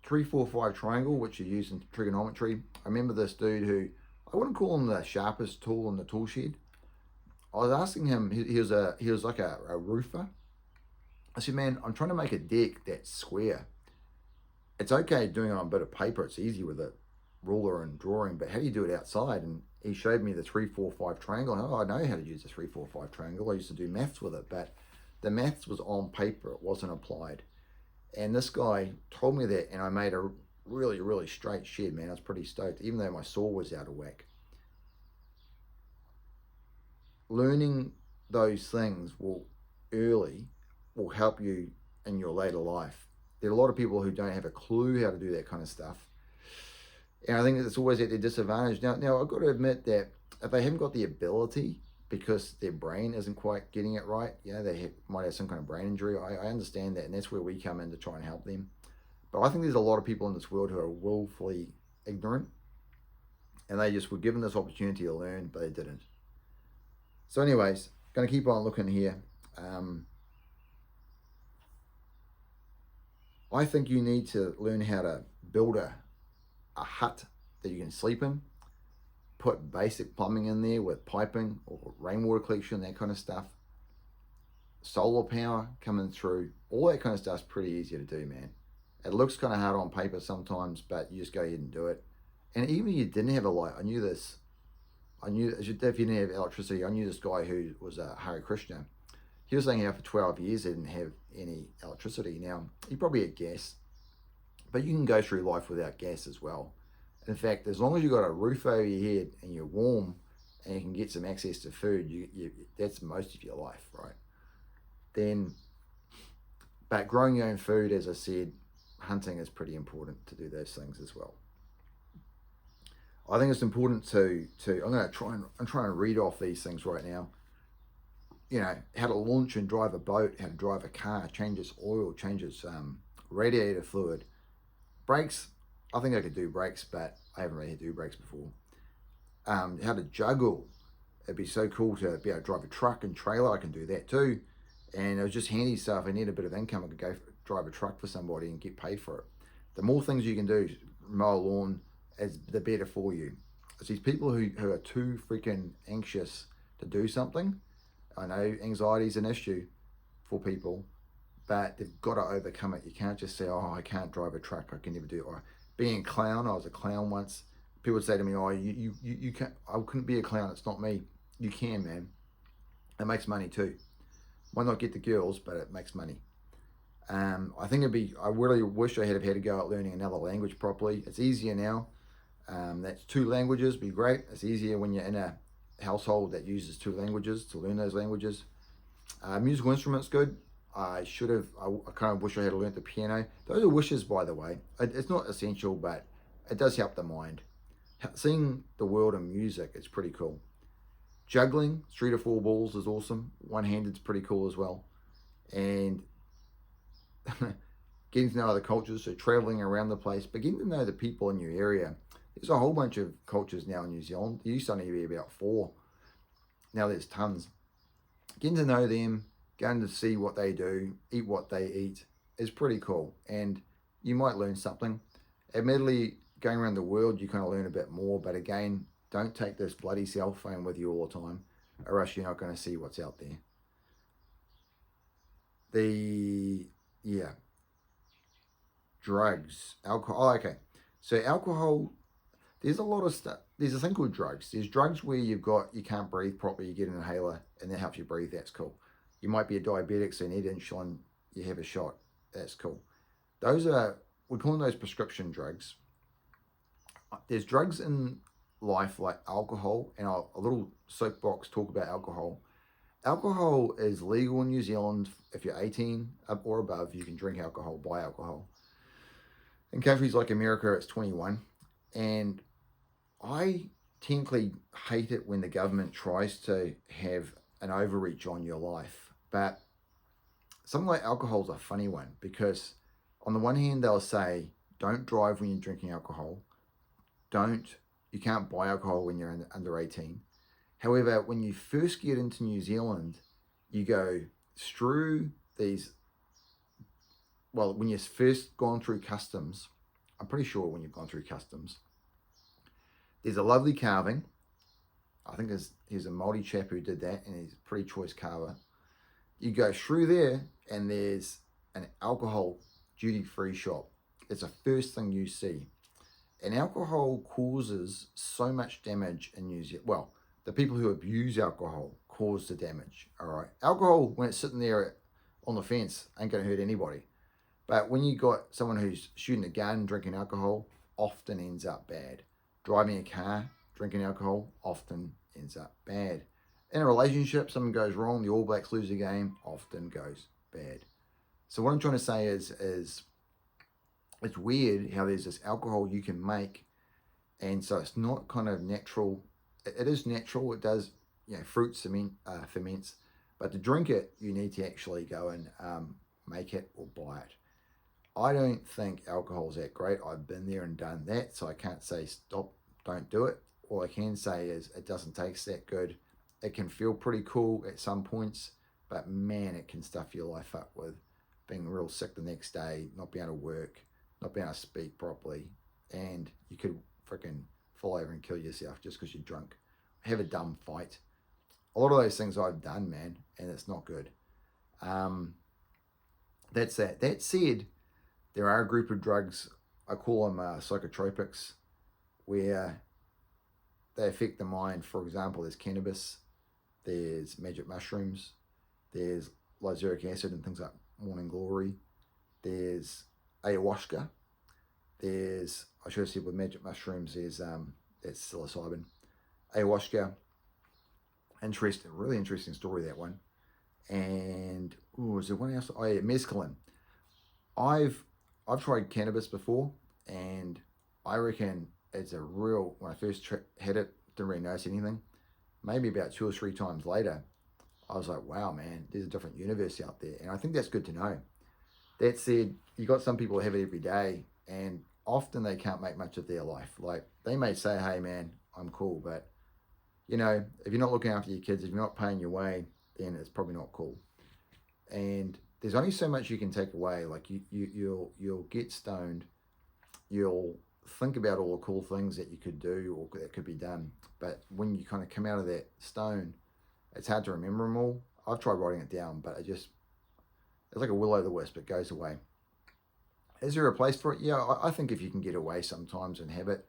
3-4-5 triangle, which you use in trigonometry. I remember this dude who, I wouldn't call him the sharpest tool in the tool shed. I was asking him, he was like a roofer. I said, man, I'm trying to make a deck that's square. It's okay doing it on a bit of paper. It's easy with a ruler and drawing, but how do you do it outside? And he showed me the 3-4-5 triangle. And I know how to use the 3-4-5 triangle. I used to do maths with it, but The maths was on paper, it wasn't applied. And this guy told me that, and I made a really, really straight shed, man. I was pretty stoked, even though my saw was out of whack. Learning those things early will help you in your later life. There are a lot of people who don't have a clue how to do that kind of stuff. And I think it's always at their disadvantage. Now I've got to admit that if they haven't got the ability because their brain isn't quite getting it right, might have some kind of brain injury. I understand that, and that's where we come in to try and help them. But I think there's a lot of people in this world who are willfully ignorant, and they just were given this opportunity to learn, but they didn't. So anyways, going to keep on looking here. I think you need to learn how to build a hut that you can sleep in, put basic plumbing in there with piping or rainwater collection, that kind of stuff, solar power coming through, all that kind of stuff's pretty easy to do, man. It looks kind of hard on paper sometimes, but you just go ahead and do it. And even if you didn't have a light, I knew this. If you didn't have electricity, I knew this guy who was a Hare Krishna. He was saying how for 12 years he didn't have any electricity. Now, he probably had gas, but you can go through life without gas as well. In fact, as long as you've got a roof over your head and you're warm and you can get some access to food, that's most of your life, right? But growing your own food, as I said, hunting is pretty important to do those things as well. I think it's important to I'm trying to read off these things right now. How to launch and drive a boat, how to drive a car, changes oil, changes radiator fluid. Brakes, I think I could do brakes, but I haven't really had to do brakes before. How to juggle. It'd be so cool to be able to drive a truck and trailer. I can do that too. And it was just handy stuff. I need a bit of income. I could go drive a truck for somebody and get paid for it. The more things you can do, mow a lawn, the better for you. It's these people who are too freaking anxious to do something. I know anxiety is an issue for people, but they've got to overcome it. You can't just say, oh, I can't drive a truck, I can never do it. Or being a clown, I was a clown once. People would say to me, oh, you can't, I couldn't be a clown, it's not me. You can, man. It makes money too. Might not get the girls, but it makes money. I think I really wish I had to go out learning another language properly. It's easier now. That's 2 languages, be great. It's easier when you're in a household that uses 2 languages to learn those languages. Musical instruments, good. I kind of wish I had learned the piano. Those are wishes, by the way. It's not essential, but it does help the mind. Seeing the world in music is pretty cool. Juggling 3 to 4 balls is awesome. One-handed's pretty cool as well. And getting to know other cultures, so traveling around the place, but getting to know the people in your area. There's a whole bunch of cultures now in New Zealand. There used to only be about 4. Now there's tons. Getting to know them, going to see what they do, eat what they eat is pretty cool. And you might learn something. Admittedly, going around the world, you kind of learn a bit more. But again, don't take this bloody cell phone with you all the time, or else you're not going to see what's out there. Drugs, alcohol. Oh, okay. So alcohol, there's a lot of stuff. There's a thing called drugs. There's drugs where you can't breathe properly, you get an inhaler, and that helps you breathe. That's cool. You might be a diabetic, so you need insulin, you have a shot. That's cool. We call those prescription drugs. There's drugs in life like alcohol, and a little soapbox talk about alcohol. Alcohol is legal in New Zealand. If you're 18 or above, you can drink alcohol, buy alcohol. In countries like America, it's 21. And I technically hate it when the government tries to have an overreach on your life. But something like alcohol is a funny one, because on the one hand, they'll say, don't drive when you're drinking alcohol. You can't buy alcohol when you're under 18. However, when you first get into New Zealand, you go through when you've first gone through customs, I'm pretty sure when you've gone through customs, there's a lovely carving. I think he's a Māori chap who did that, and he's a pretty choice carver. You go through there, and there's an alcohol duty-free shop. It's the first thing you see. And alcohol causes so much damage in New Zealand. Well, the people who abuse alcohol cause the damage, all right? Alcohol, when it's sitting there on the fence, ain't going to hurt anybody. But when you got someone who's shooting a gun, drinking alcohol, often ends up bad. Driving a car, drinking alcohol, often ends up bad. In a relationship, something goes wrong, the All Blacks lose a game, often goes bad. So what I'm trying to say is it's weird how there's this alcohol you can make, and so it's not kind of natural. It is natural. It does, fruit ferments, but to drink it, you need to actually go and make it or buy it. I don't think alcohol's that great. I've been there and done that, so I can't say stop, don't do it. All I can say is it doesn't taste that good. It can feel pretty cool at some points, but man, it can stuff your life up with being real sick the next day, not being able to work, not being able to speak properly, and you could freaking fall over and kill yourself just because you're drunk. Have a dumb fight. A lot of those things I've done, man, and it's not good. That's that. That said, there are a group of drugs, I call them psychotropics, where they affect the mind. For example, there's cannabis, there's magic mushrooms, there's lysergic acid and things like morning glory, there's ayahuasca, there's, I should have said with magic mushrooms, there's that's psilocybin. Ayahuasca, really interesting story, that one. And, is there one else? Oh yeah, mescaline. I've tried cannabis before, and I reckon it's a real, when I first had it, didn't really notice anything. Maybe about 2 or 3 times later, I was like, wow, man, there's a different universe out there. And I think that's good to know. That said, you got some people who have it every day, and often they can't make much of their life. Like, they may say, hey, man, I'm cool, but, if you're not looking after your kids, if you're not paying your way, then it's probably not cool. And there's only so much you can take away. Like, you'll get stoned, you'll think about all the cool things that you could do or that could be done, but when you kind of come out of that stone, it's hard to remember them all. I've tried writing it down, but it's like a will-o'-the-wisp. It goes away. Is there a place for it? Yeah, I think if you can get away sometimes and have it,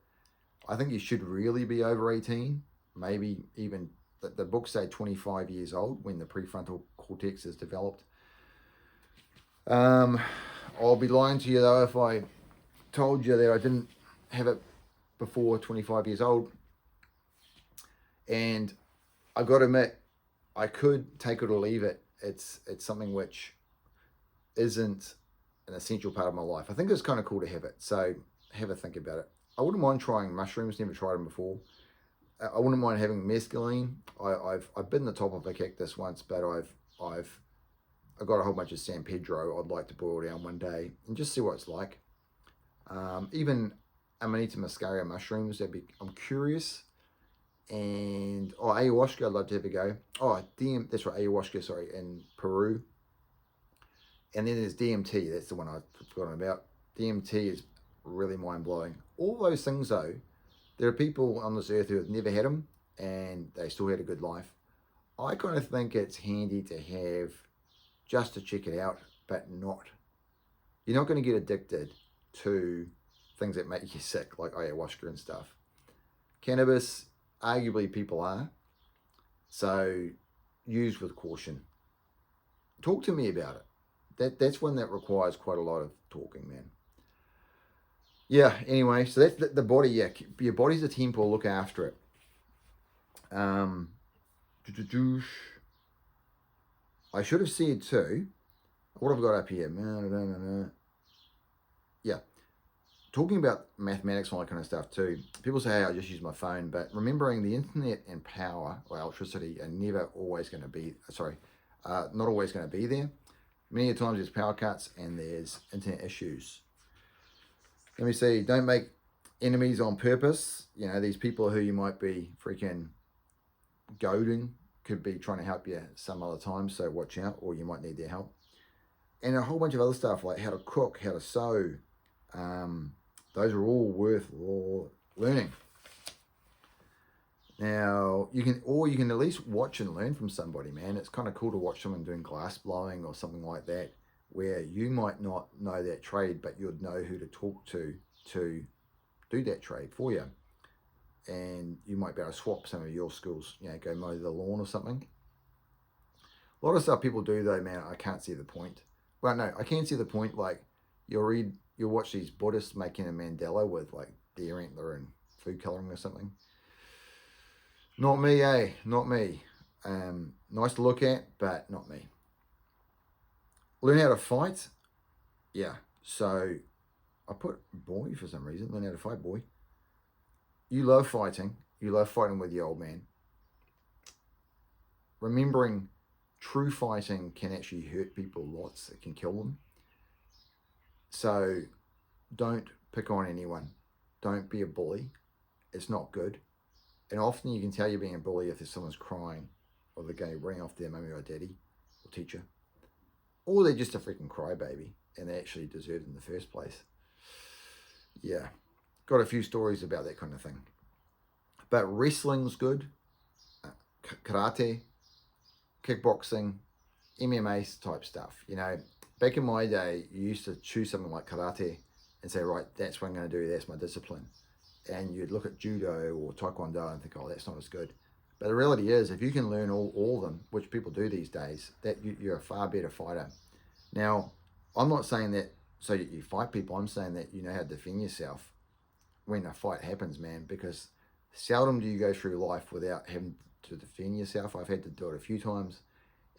I think you should really be over 18, maybe even, the books say 25 years old when the prefrontal cortex is developed. I'll be lying to you though if I told you that I didn't have it before 25 years old. And I got to admit, I could take it or leave it. It's something which isn't an essential part of my life. I think it's kind of cool to have it. So have a think about it. I wouldn't mind trying mushrooms. Never tried them before. I wouldn't mind having mescaline. I've bitten the top of a cactus once, but I've got a whole bunch of San Pedro I'd like to boil down one day and just see what it's like. Even Amanita muscaria mushrooms, I'm curious. And ayahuasca, I'd love to have a go. That's right, ayahuasca, sorry, in Peru. And then there's DMT, that's the one I've forgotten about. DMT is really mind-blowing. All those things though, there are people on this earth who have never had them and they still had a good life. I kind of think it's handy to have just to check it out, but you're not going to get addicted to things that make you sick, like ayahuasca and stuff. Cannabis, arguably people are, so use with caution. Talk to me about it. That's one that requires quite a lot of talking, man. Yeah, anyway, so that's the body. Yeah, your body's a temple, look after it. I should have said too, what have I got up here? Yeah, talking about mathematics and all that kind of stuff too. People say, hey, I just use my phone, but remembering the internet and power or electricity are never always going to be, not always going to be there. Many times there's power cuts and there's internet issues. Let me see, don't make enemies on purpose. These people who you might be freaking goading could be trying to help you some other time, so watch out, or you might need their help. And a whole bunch of other stuff like how to cook, how to sew. Those are all worth learning. Now, you can at least watch and learn from somebody, man. It's kind of cool to watch someone doing glass blowing or something like that, where you might not know that trade, but you'd know who to talk to do that trade for you. And you might be able to swap some of your skills, go mow the lawn or something. A lot of stuff people do though, man, I can't see the point. Well, no, I can see the point. Like you'll watch these Buddhists making a mandala with like deer antler and food coloring or something. Not me, eh? Not me. Nice to look at, but not me. Learn how to fight. Yeah. So I put boy for some reason. Learn how to fight, boy. You love fighting. You love fighting with the old man. Remembering true fighting can actually hurt people lots. It can kill them. So don't pick on anyone. Don't be a bully. It's not good. And often you can tell you're being a bully if there's someone's crying or they're going running off their mummy or daddy or teacher. Or they're just a freaking crybaby and they actually deserve it in the first place. Yeah. Got a few stories about that kind of thing. But wrestling's good. Karate, kickboxing, MMA type stuff. You know, back in my day, you used to choose something like karate and say, right, that's what I'm going to do. That's my discipline. And you'd look at judo or taekwondo and think, oh, that's not as good. But the reality is, if you can learn all of them, which people do these days, that you're a far better fighter. Now, I'm not saying that so that you fight people. I'm saying that you know how to defend yourself when a fight happens, man, because seldom do you go through life without having to defend yourself. I've had to do it a few times,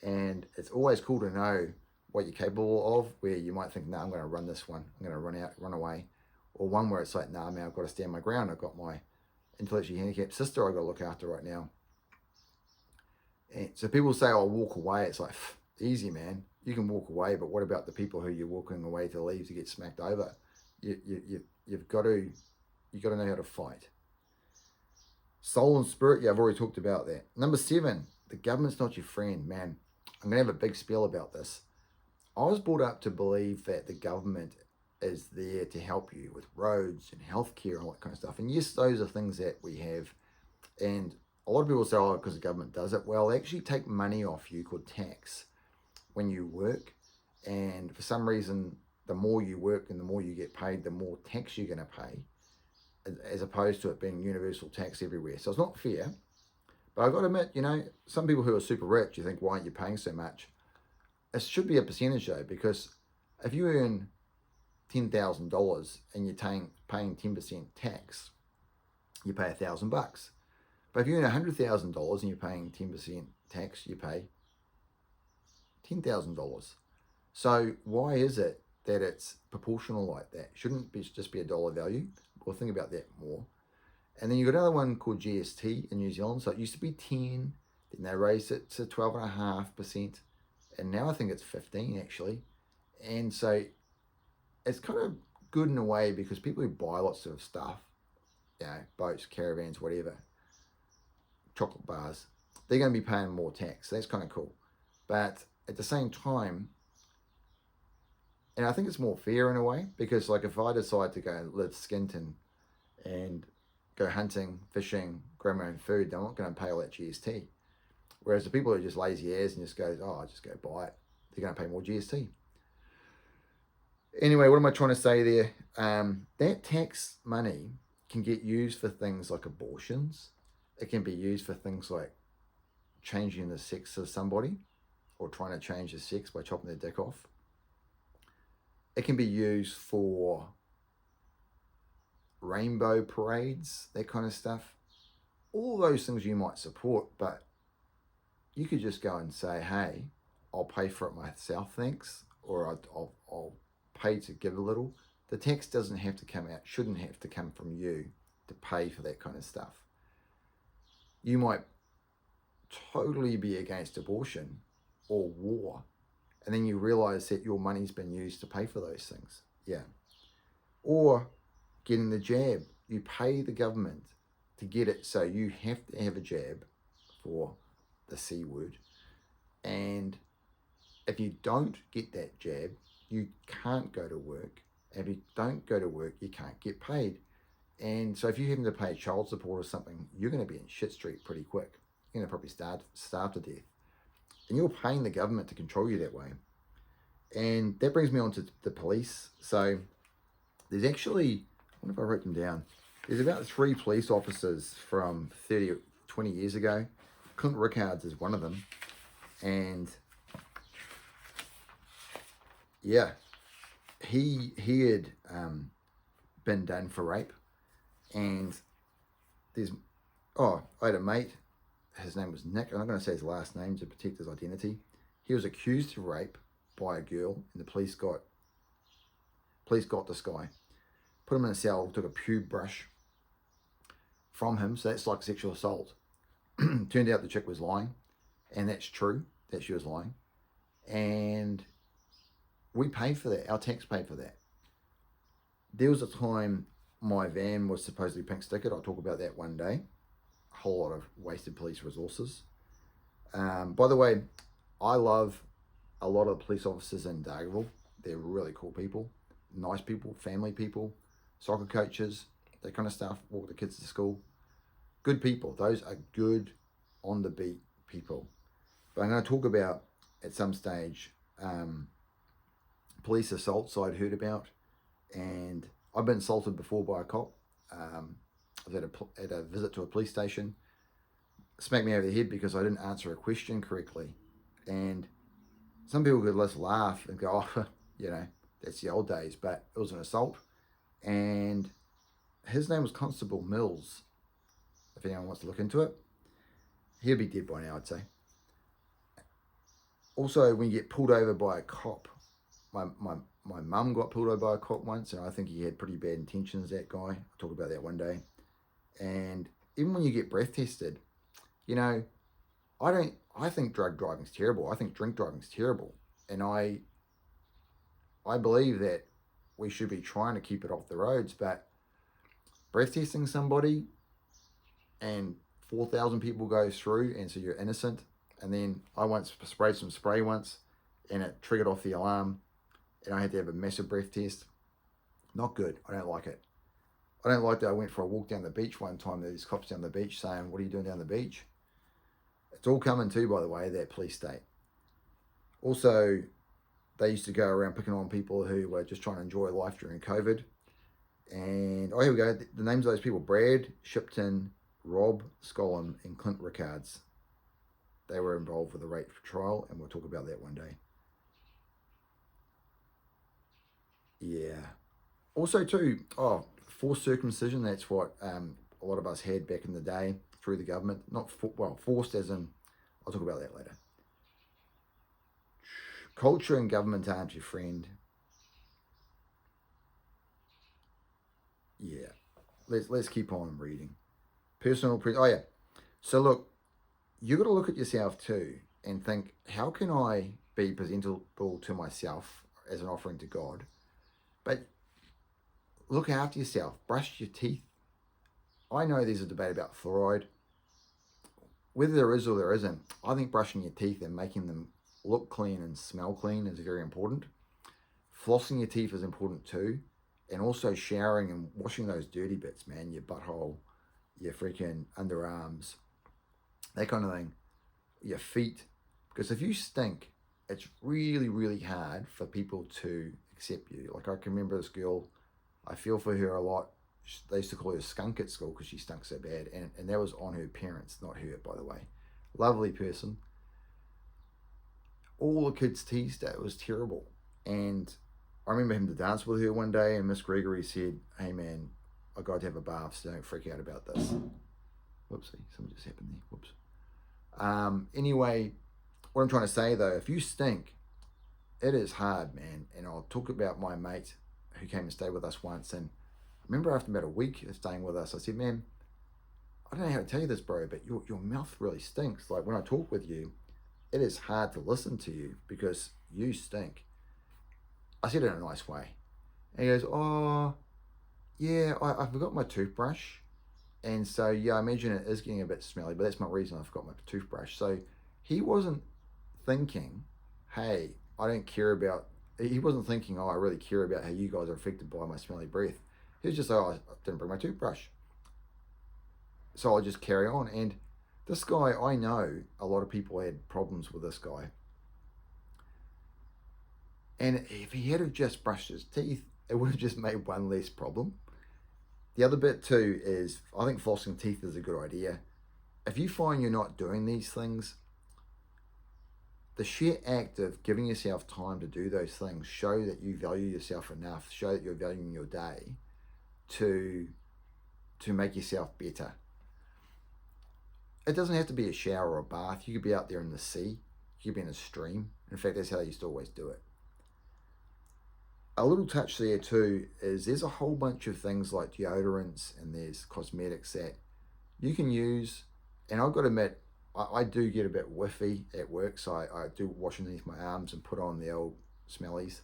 and it's always cool to know what you're capable of, where you might think, no, I'm going to run this one. I'm going to run away. Or one where it's like, nah, man, I've got to stand my ground. I've got my intellectually handicapped sister I've got to look after right now. And so people say, "I'll walk away." It's like, easy, man. You can walk away, but what about the people who you're walking away to leave to get smacked over? You've got to know how to fight. Soul and spirit, yeah, I've already talked about that. Number 7, the government's not your friend, man. I'm going to have a big spiel about this. I was brought up to believe that the government is there to help you with roads and healthcare and all that kind of stuff. And yes, those are things that we have. And a lot of people say, oh, because the government does it. Well, they actually take money off you called tax when you work. And for some reason, the more you work and the more you get paid, the more tax you're going to pay, as opposed to it being universal tax everywhere. So it's not fair. But I've got to admit, you know, some people who are super rich, you think, why aren't you paying so much? It should be a percentage though, because if you earn $10,000 and you're paying 10% tax, you pay $1,000. But if you earn $100,000 and you're paying 10% tax, you pay $10,000. So why is it that it's proportional like that? Shouldn't it just be a dollar value? We'll think about that more. And then you've got another one called GST in New Zealand. So it used to be 10, then they raised it to 12.5%, and now I think it's 15 actually. And so it's kind of good in a way because people who buy lots of stuff, you know, boats, caravans, whatever, chocolate bars, they're going to be paying more tax. So that's kind of cool. But at the same time, and I think it's more fair in a way, because like if I decide to go live skint and go hunting, fishing, grow my own food, I'm not going to pay all that GST. Whereas the people who are just lazy ass and just go, oh, I'll just go buy it, they're going to pay more GST. Anyway, what am I trying to say there? That tax money can get used for things like abortions. It can be used for things like changing the sex of somebody or trying to change the sex by chopping their dick off. It can be used for rainbow parades, that kind of stuff. All those things you might support, but you could just go and say, hey, I'll pay for it myself, thanks, or I'll pay to give a little. The tax doesn't have to come out, shouldn't have to come from you to pay for that kind of stuff. You might totally be against abortion or war, and then you realize that your money's been used to pay for those things. Yeah. Or getting the jab. You pay the government to get it, so you have to have a jab for the C word. And if you don't get that jab, you can't go to work. If you don't go to work, you can't get paid. And so if you're having to pay child support or something, you're going to be in shit street pretty quick. You're going to probably starve to death. And you're paying the government to control you that way. And that brings me on to the police. So there's actually, I wonder if I wrote them down. There's about 3 police officers from 20 years ago. Clint Rickards is one of them. And yeah, he had been done for rape, and there's I had a mate. His name was Nick. I'm not going to say his last name to protect his identity. He was accused of rape by a girl, and the police got this guy, put him in a cell, took a pube brush from him. So that's like sexual assault. Turned out the chick was lying, and that's true that she was lying, and we paid for that. Our tax paid for that. There was a time my van was supposedly pink stickered. I'll talk about that one day. A whole lot of wasted police resources. By the way, I love a lot of the police officers in Dargaville. They're really cool people, nice people, family people, soccer coaches, that kind of stuff, walk the kids to school. Good people. Those are good, on the beat people. But I'm going to talk about, at some stage, police assaults I'd heard about. And I've been assaulted before by a cop. I was at a visit to a police station. Smacked me over the head because I didn't answer a question correctly. And some people could just laugh and go, oh, that's the old days. But it was an assault. And his name was Constable Mills, if anyone wants to look into it. He'll be dead by now, I'd say. Also, when you get pulled over by a cop, my mum got pulled over by a cop once, and I think he had pretty bad intentions, that guy. I'll talk about that one day. And even when you get breath tested, I think drug driving's terrible. I think drink driving's terrible. And I believe that we should be trying to keep it off the roads, but breath testing somebody and 4,000 people go through, and so you're innocent. And then I once sprayed some spray once, and it triggered off the alarm, and I had to have a massive breath test. Not good. I don't like it. I don't like that I went for a walk down the beach one time. There's cops down the beach saying, what are you doing down the beach? It's all coming too, by the way, that police state. Also, they used to go around picking on people who were just trying to enjoy life during COVID. And, here we go. The names of those people: Brad Shipton, Rob Scollum, and Clint Rickards. They were involved with the rape trial, and we'll talk about that one day. Yeah. Also, too, forced circumcision. That's what a lot of us had back in the day through the government. Not forced as in, I'll talk about that later. Culture and government aren't your friend. Yeah. Let's keep on reading. So look, you got to look at yourself too and think, how can I be presentable to myself as an offering to God? But look after yourself. Brush your teeth. I know there's a debate about fluoride. Whether there is or there isn't, I think brushing your teeth and making them look clean and smell clean is very important. Flossing your teeth is important too. And also showering and washing those dirty bits, man. Your butthole, your freaking underarms, that kind of thing. Your feet. Because if you stink, it's really, really hard for people to accept you. Like, I can remember this girl, I feel for her a lot. They used to call her skunk at school because she stunk so bad. And that was on her parents, not her, by the way. Lovely person. All the kids teased her. It was terrible. And I remember having to dance with her one day, and Miss Gregory said, hey man, I got to have a bath, so don't freak out about this. Whoopsie, something just happened there. Whoops. Anyway, what I'm trying to say though, if you stink, it is hard, man. And I'll talk about my mate who came and stayed with us once. And I remember after about a week of staying with us, I said, man, I don't know how to tell you this, bro, but your mouth really stinks. Like, when I talk with you, it is hard to listen to you because you stink. I said it in a nice way. And he goes, oh, yeah, I forgot my toothbrush. And so, yeah, I imagine it is getting a bit smelly, but that's my reason I forgot my toothbrush. So he wasn't thinking, hey, I don't care about, he wasn't thinking, oh, I really care about how you guys are affected by my smelly breath. He was just like, oh, I didn't bring my toothbrush. So I'll just carry on. And this guy, I know a lot of people had problems with this guy. And if he had have just brushed his teeth, it would have just made one less problem. The other bit too is, I think flossing teeth is a good idea. If you find you're not doing these things, the sheer act of giving yourself time to do those things show that you value yourself enough, show that you're valuing your day to make yourself better. It doesn't have to be a shower or a bath. You could be out there in the sea. You could be in a stream. In fact, that's how they used to always do it. A little touch there too is there's a whole bunch of things like deodorants and there's cosmetics that you can use. And I've got to admit, I do get a bit whiffy at work, so I do wash underneath my arms and put on the old smellies.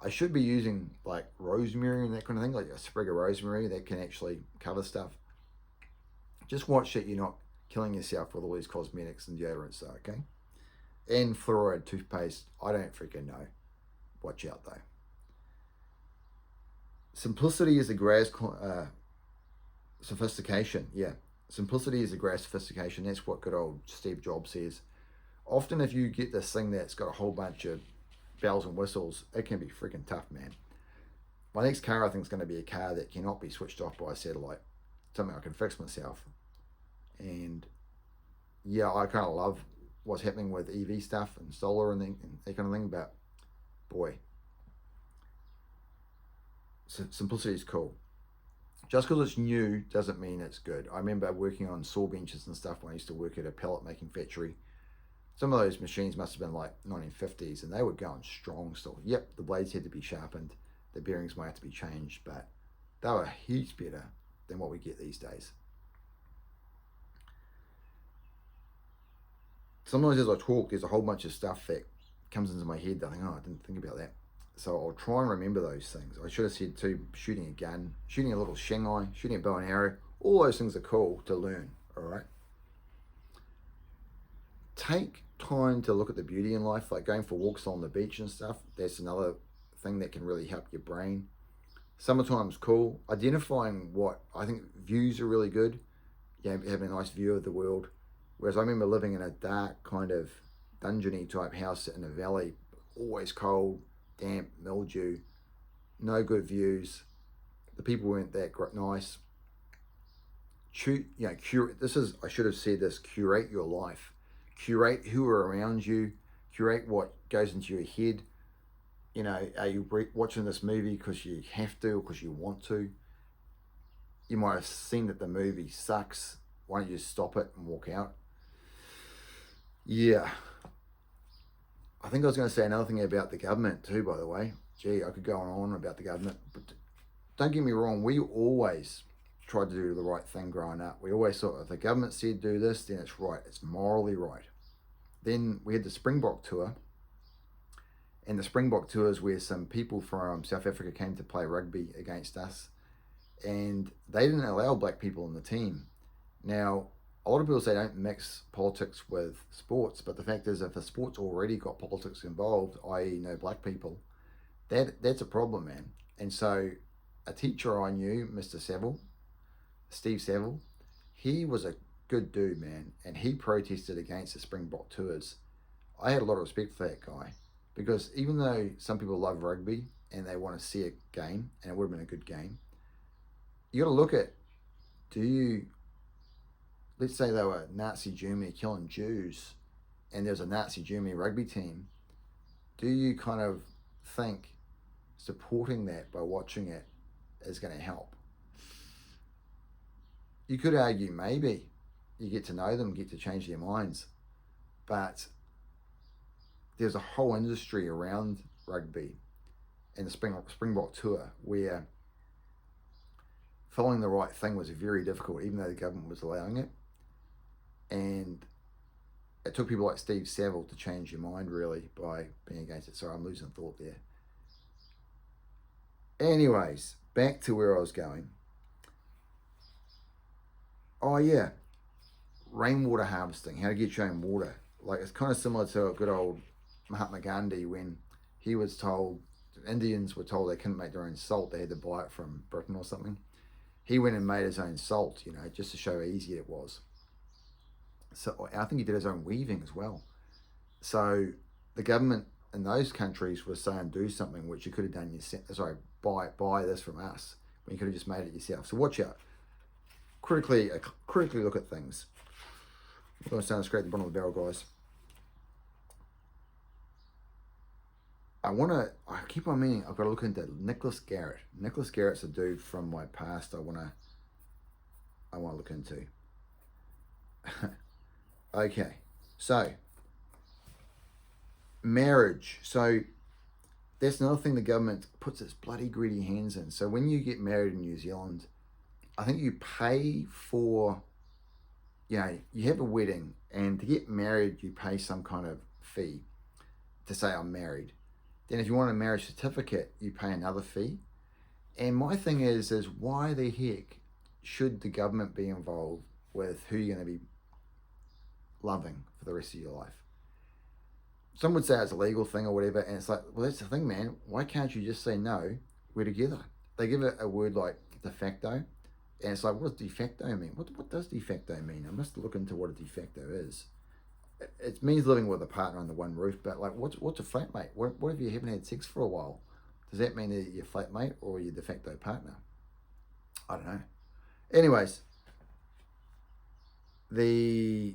I should be using like rosemary and that kind of thing, like a sprig of rosemary that can actually cover stuff. Just watch that you're not killing yourself with all these cosmetics and deodorants though, okay? And fluoride toothpaste, I don't freaking know. Watch out though. Simplicity is the greatest sophistication. Yeah, simplicity is the greatest sophistication. That's what good old Steve Jobs says. Often if you get this thing that's got a whole bunch of bells and whistles, it can be freaking tough, man. My next car I think is going to be a car that cannot be switched off by a satellite. Something I can fix myself. And yeah, I kind of love what's happening with EV stuff and solar and that kind of thing, but boy, simplicity is cool. Just because it's new doesn't mean it's good. I remember working on saw benches and stuff when I used to work at a pellet making factory. Some of those machines must have been like 1950s and they were going strong still. Yep, the blades had to be sharpened, the bearings might have to be changed, but they were heaps better than what we get these days. Sometimes as I talk, there's a whole bunch of stuff that comes into my head that I think, oh, I didn't think about that. So I'll try and remember those things. I should have said too, shooting a gun, shooting a little shingai, shooting a bow and arrow, all those things are cool to learn, all right? Take time to look at the beauty in life, like going for walks on the beach and stuff. That's another thing that can really help your brain. Summertime's cool. Identifying what I think views are really good. Yeah, having a nice view of the world. Whereas I remember living in a dark kind of dungeony type house in a valley, always cold, damp, mildew, no good views. The people weren't that nice. Curate. This is, I should have said this, curate your life. Curate who are around you. Curate what goes into your head. You know, are you watching this movie because you have to or because you want to? You might have seen that the movie sucks. Why don't you just stop it and walk out? Yeah. I think I was going to say another thing about the government too, by the way. Gee, I could go on about the government. But don't get me wrong, we always tried to do the right thing growing up. We always thought if the government said do this, then it's right. It's morally right. Then we had the Springbok tour. And the Springbok tour is where some people from South Africa came to play rugby against us. And they didn't allow black people in the team. Now, a lot of people say don't mix politics with sports, but the fact is if a sport's already got politics involved, i.e. no black people, that's a problem, man. And so a teacher I knew, Mr. Saville, Steve Saville, he was a good dude, man, and he protested against the Springbok tours. I had a lot of respect for that guy because even though some people love rugby and they want to see a game, and it would have been a good game, you got to look at, let's say they were Nazi Germany killing Jews and there's a Nazi Germany rugby team, do you kind of think supporting that by watching it is going to help? You could argue maybe you get to know them, get to change their minds, but there's a whole industry around rugby and the Springbok tour where following the right thing was very difficult, even though the government was allowing it. And it took people like Steve Saville to change your mind, really, by being against it. Sorry, I'm losing thought there. Anyways, back to where I was going. Oh, yeah. Rainwater harvesting, how to get your own water. Like, it's kind of similar to a good old Mahatma Gandhi when he was told, Indians were told they couldn't make their own salt. They had to buy it from Britain or something. He went and made his own salt, just to show how easy it was. So I think he did his own weaving as well. So the government in those countries was saying do something which you could have done yourself. Sorry, buy this from us when you could have just made it yourself. So watch out. Critically look at things. I'm going to sound straight at the bottom of the barrel, guys. I keep on meaning, I've got to look into Nicholas Garrett. Nicholas Garrett's a dude from my past I want to look into. Okay, so marriage. So that's another thing the government puts its bloody greedy hands in. So when you get married in New Zealand, I think you pay for, you have a wedding, and to get married, you pay some kind of fee to say I'm married. Then if you want a marriage certificate, you pay another fee. And my thing is why the heck should the government be involved with who you're going to be loving for the rest of your life? Some would say it's a legal thing or whatever, and it's like, well, that's the thing, man. Why can't you just say no? We're together. They give it a word like de facto, and it's like, what does de facto mean? What does de facto mean? I must look into what a de facto is. It means living with a partner under one roof, but like, what's a flatmate? What if you haven't had sex for a while? Does that mean that you're flatmate or your de facto partner? I don't know. Anyways, the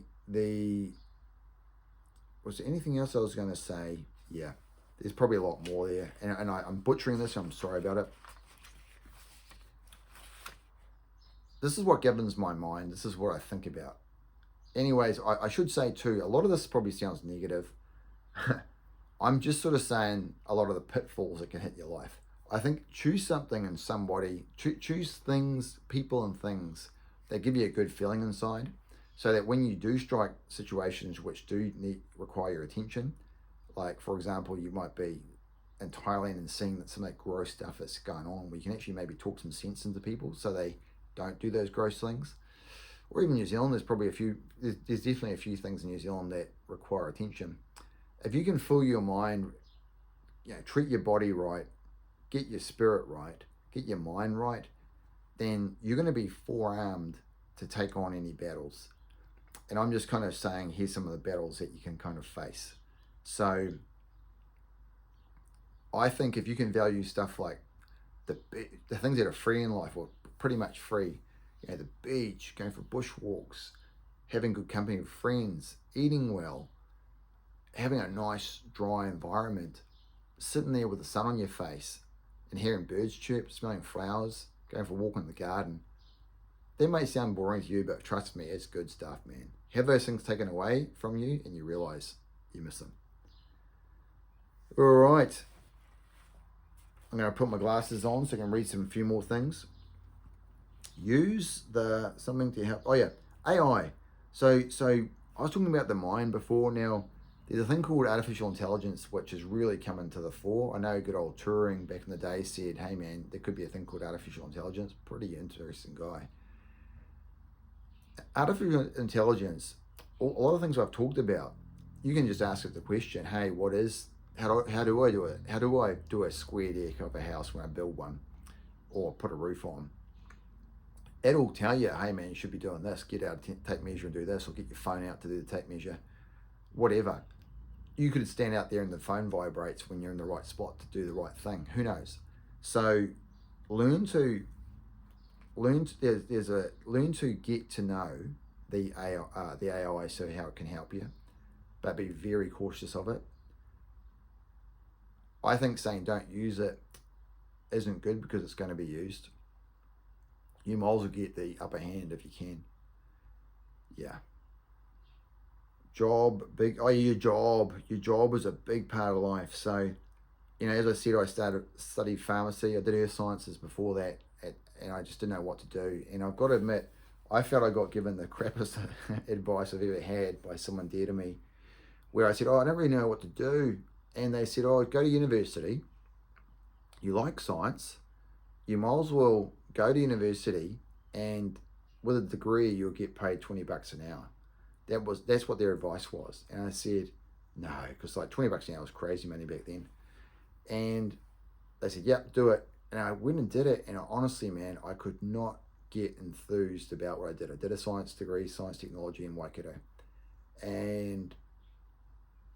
was there anything else I was going to say? Yeah, there's probably a lot more there, and I'm butchering this. I'm sorry about it. This is what governs my mind. This is what I think about. Anyways, I should say too, a lot of this probably sounds negative. I'm just sort of saying a lot of the pitfalls that can hit your life. I think choose something and somebody, choose things, people and things that give you a good feeling inside, so that when you do strike situations which do require your attention, like for example, you might be in Thailand and seeing that some of that gross stuff that's going on, where you can actually maybe talk some sense into people so they don't do those gross things. Or even New Zealand, there's definitely a few things in New Zealand that require attention. If you can fill your mind, treat your body right, get your spirit right, get your mind right, then you're going to be forearmed to take on any battles. And I'm just kind of saying, here's some of the battles that you can kind of face. So I think if you can value stuff like the things that are free in life, or pretty much free, the beach, going for bushwalks, having good company with friends, eating well, having a nice dry environment, sitting there with the sun on your face and hearing birds chirp, smelling flowers, going for a walk in the garden. That may sound boring to you, but trust me, it's good stuff, man. Have those things taken away from you and you realize you miss them. All right. I'm going to put my glasses on so I can read a few more things. Use something to help. Oh yeah, AI. So I was talking about the mind before. Now there's a thing called artificial intelligence which has really come into the fore. I know good old Turing back in the day said, hey man, there could be a thing called artificial intelligence. Pretty interesting guy. Artificial intelligence, a lot of things I've talked about, you can just ask it the question, hey, how do I do it? How do I do a square deck of a house when I build one or put a roof on? It'll tell you, hey man, you should be doing this. Get out a tape measure and do this, or get your phone out to do the tape measure. Whatever. You could stand out there and the phone vibrates when you're in the right spot to do the right thing. Who knows? So learn to get to know the AI, so how it can help you, but be very cautious of it. I think saying don't use it isn't good because it's going to be used. You might as well get the upper hand if you can. Yeah. Job, big. Oh, your job. Your job is a big part of life. So, as I said, I studied pharmacy. I did earth sciences before that, and I just didn't know what to do. And I've got to admit, I felt I got given the crappiest advice I've ever had by someone dear to me, where I said, oh, I don't really know what to do. And they said, oh, go to university. You like science. You might as well go to university, and with a degree, you'll get paid $20 an hour. That's what their advice was. And I said, no, because like $20 an hour was crazy money back then. And they said, yep, do it. And I went and did it. And honestly, man, I could not get enthused about what I did. I did a science degree, science technology in Whetu. And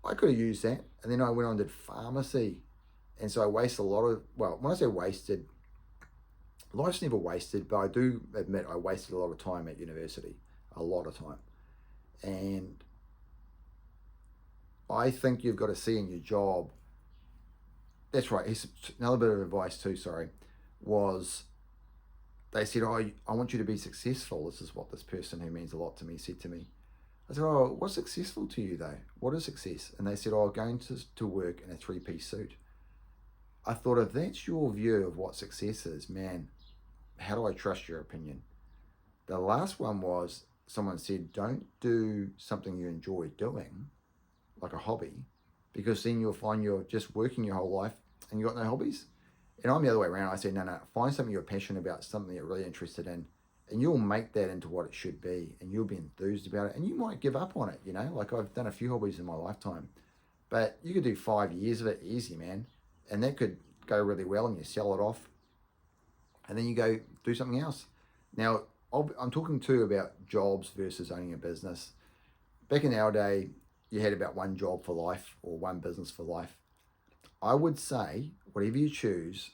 I could have used that. And then I went on and did pharmacy. And so I wasted a lot of, well, when I say wasted, life's never wasted, but I do admit I wasted a lot of time at university, a lot of time. And I think you've got to see in your job that's right. Here's another bit of advice too. Sorry, was they said, "Oh, I want you to be successful." This is what this person who means a lot to me said to me. I said, "Oh, what's successful to you though? What is success?" And they said, "Oh, going to work in a three-piece suit." I thought, if that's your view of what success is, man, how do I trust your opinion? The last one was someone said, don't do something you enjoy doing, like a hobby, because then you'll find you're just working your whole life and you got no hobbies. And I'm the other way around. I said, no, find something you're passionate about, something you're really interested in, and you'll make that into what it should be, and you'll be enthused about it, and you might give up on it, you know? Like I've done a few hobbies in my lifetime, but you could do 5 years of it easy, man, and that could go really well, and you sell it off, and then you go do something else. Now, I'm talking too about jobs versus owning a business. Back in our day, you had about one job for life or one business for life. I would say, whatever you choose,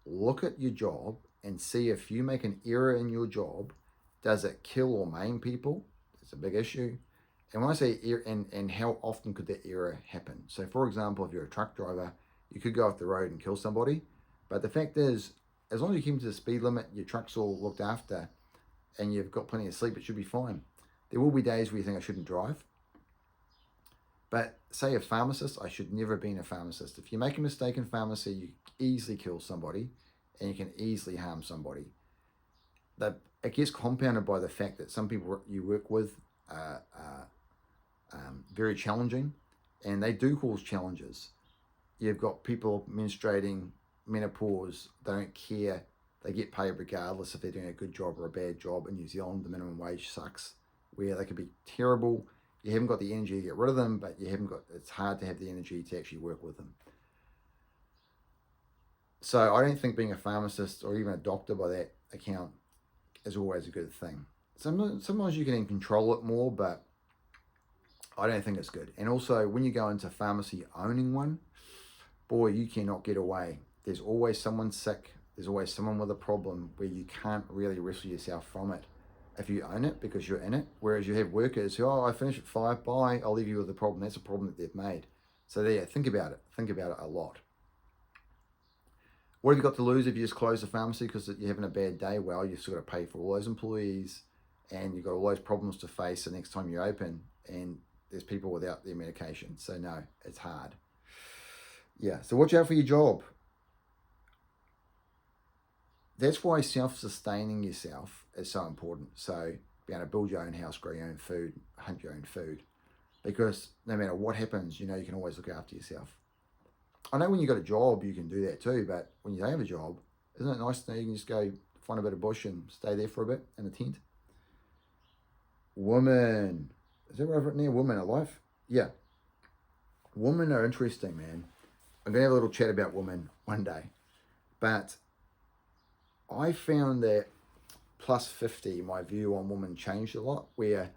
look at your job and see if you make an error in your job, does it kill or maim people? It's a big issue. And when I say error, and how often could that error happen? So, for example, if you're a truck driver, you could go off the road and kill somebody. But the fact is, as long as you keep to the speed limit, your truck's all looked after, and you've got plenty of sleep, it should be fine. There will be days where you think I shouldn't drive. But say a pharmacist, I should never have been a pharmacist. If you make a mistake in pharmacy, you easily kill somebody and you can easily harm somebody. It gets compounded by the fact that some people you work with are very challenging, and they do cause challenges. You've got people menstruating, menopause, they don't care. They get paid regardless if they're doing a good job or a bad job. In New Zealand, the minimum wage sucks, where they could be terrible. You haven't got the energy to get rid of them, but it's hard to have the energy to actually work with them. So I don't think being a pharmacist or even a doctor by that account is always a good thing. Sometimes you can control it more, but I don't think it's good. And also, when you go into pharmacy owning one, boy, you cannot get away. There's always someone sick. There's always someone with a problem where you can't really wrestle yourself from it if you own it because you're in it. Whereas you have workers who, I finish at 5, bye, I'll leave you with a problem. That's a problem that they've made. So there, think about it. Think about it a lot. What have you got to lose if you just close the pharmacy because you're having a bad day? Well, you've still got to pay for all those employees, and you've got all those problems to face the next time you open, and there's people without their medication. So no, it's hard. Yeah, so watch out for your job. That's why self-sustaining yourself is so important. So be able to build your own house, grow your own food, hunt your own food. Because no matter what happens, you know you can always look after yourself. I know when you've got a job, you can do that too, but when you don't have a job, isn't it nice that you can just go find a bit of bush and stay there for a bit in a tent? Women. Is that what I've written there? Women are life? Yeah. Women are interesting, man. I'm going to have a little chat about women one day. But I found that plus 50, my view on women changed a lot. Where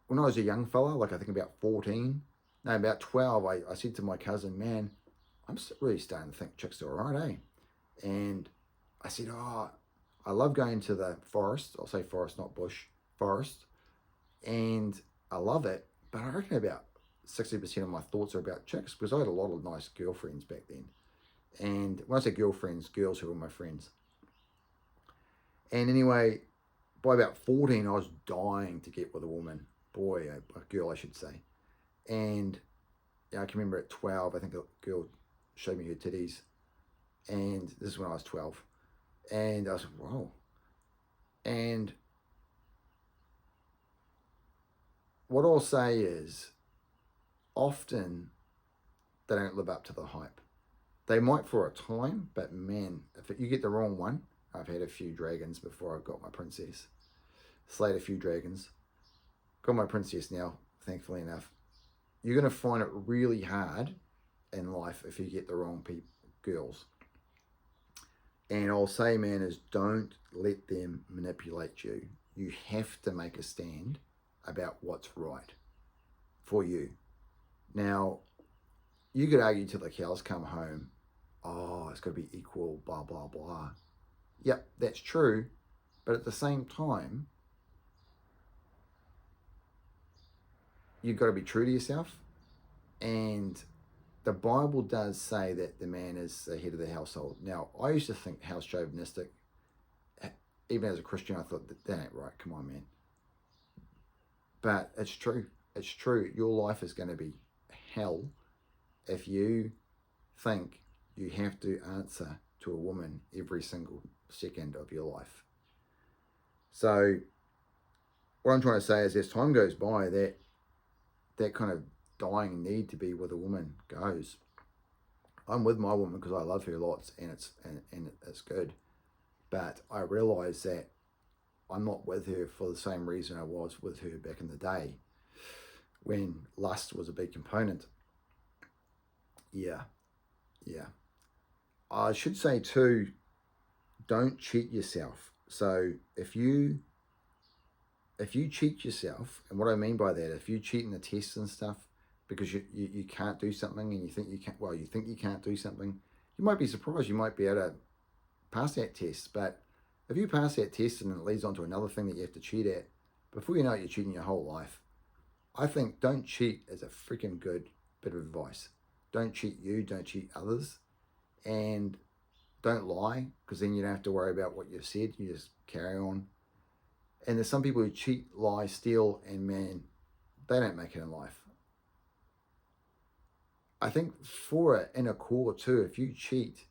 when I was a young fella, like I think about 14, no, about 12, I said to my cousin, man, I'm really starting to think chicks are all right, eh? And I said, oh, I love going to the forest. I'll say forest, not bush, forest. And I love it. But I reckon about 60% of my thoughts are about chicks because I had a lot of nice girlfriends back then. And when I say girlfriends, girls who were my friends. And anyway, by about 14, I was dying to get with a woman. Boy, a girl, I should say. And I can remember at 12, I think a girl showed me her titties. And this is when I was 12. And I was like, whoa. And what I'll say is, often they don't live up to the hype. They might for a time, but man, if you get the wrong one, I've had a few dragons before I got my princess. Slayed a few dragons. Got my princess now, thankfully enough. You're going to find it really hard in life if you get the wrong girls. And I'll say, man, is don't let them manipulate you. You have to make a stand about what's right for you. Now, you could argue till the cows come home, oh, it's got to be equal, blah, blah, blah. Yep, that's true. But at the same time, you've got to be true to yourself. And the Bible does say that the man is the head of the household. Now, I used to think how chauvinistic. Even as a Christian, I thought that ain't right. Come on, man. But it's true. It's true. Your life is going to be hell if you think you have to answer to a woman every single second of your life. So what I'm trying to say is as time goes by, that kind of dying need to be with a woman goes. I'm with my woman because I love her lots and it's good. But I realise that I'm not with her for the same reason I was with her back in the day when lust was a big component. Yeah. I should say too, don't cheat yourself. So if you cheat yourself, and what I mean by that, if you cheat in the tests and stuff because you can't do something and you think you can't do something, you might be surprised. You might be able to pass that test, but if you pass that test and it leads on to another thing that you have to cheat at, before you know it, you're cheating your whole life. I think don't cheat is a freaking good bit of advice. Don't cheat you, don't cheat others, and don't lie, because then you don't have to worry about what you've said. You just carry on. And there's some people who cheat, lie, steal, and man, they don't make it in life. I think for it, in a core too, if you cheat,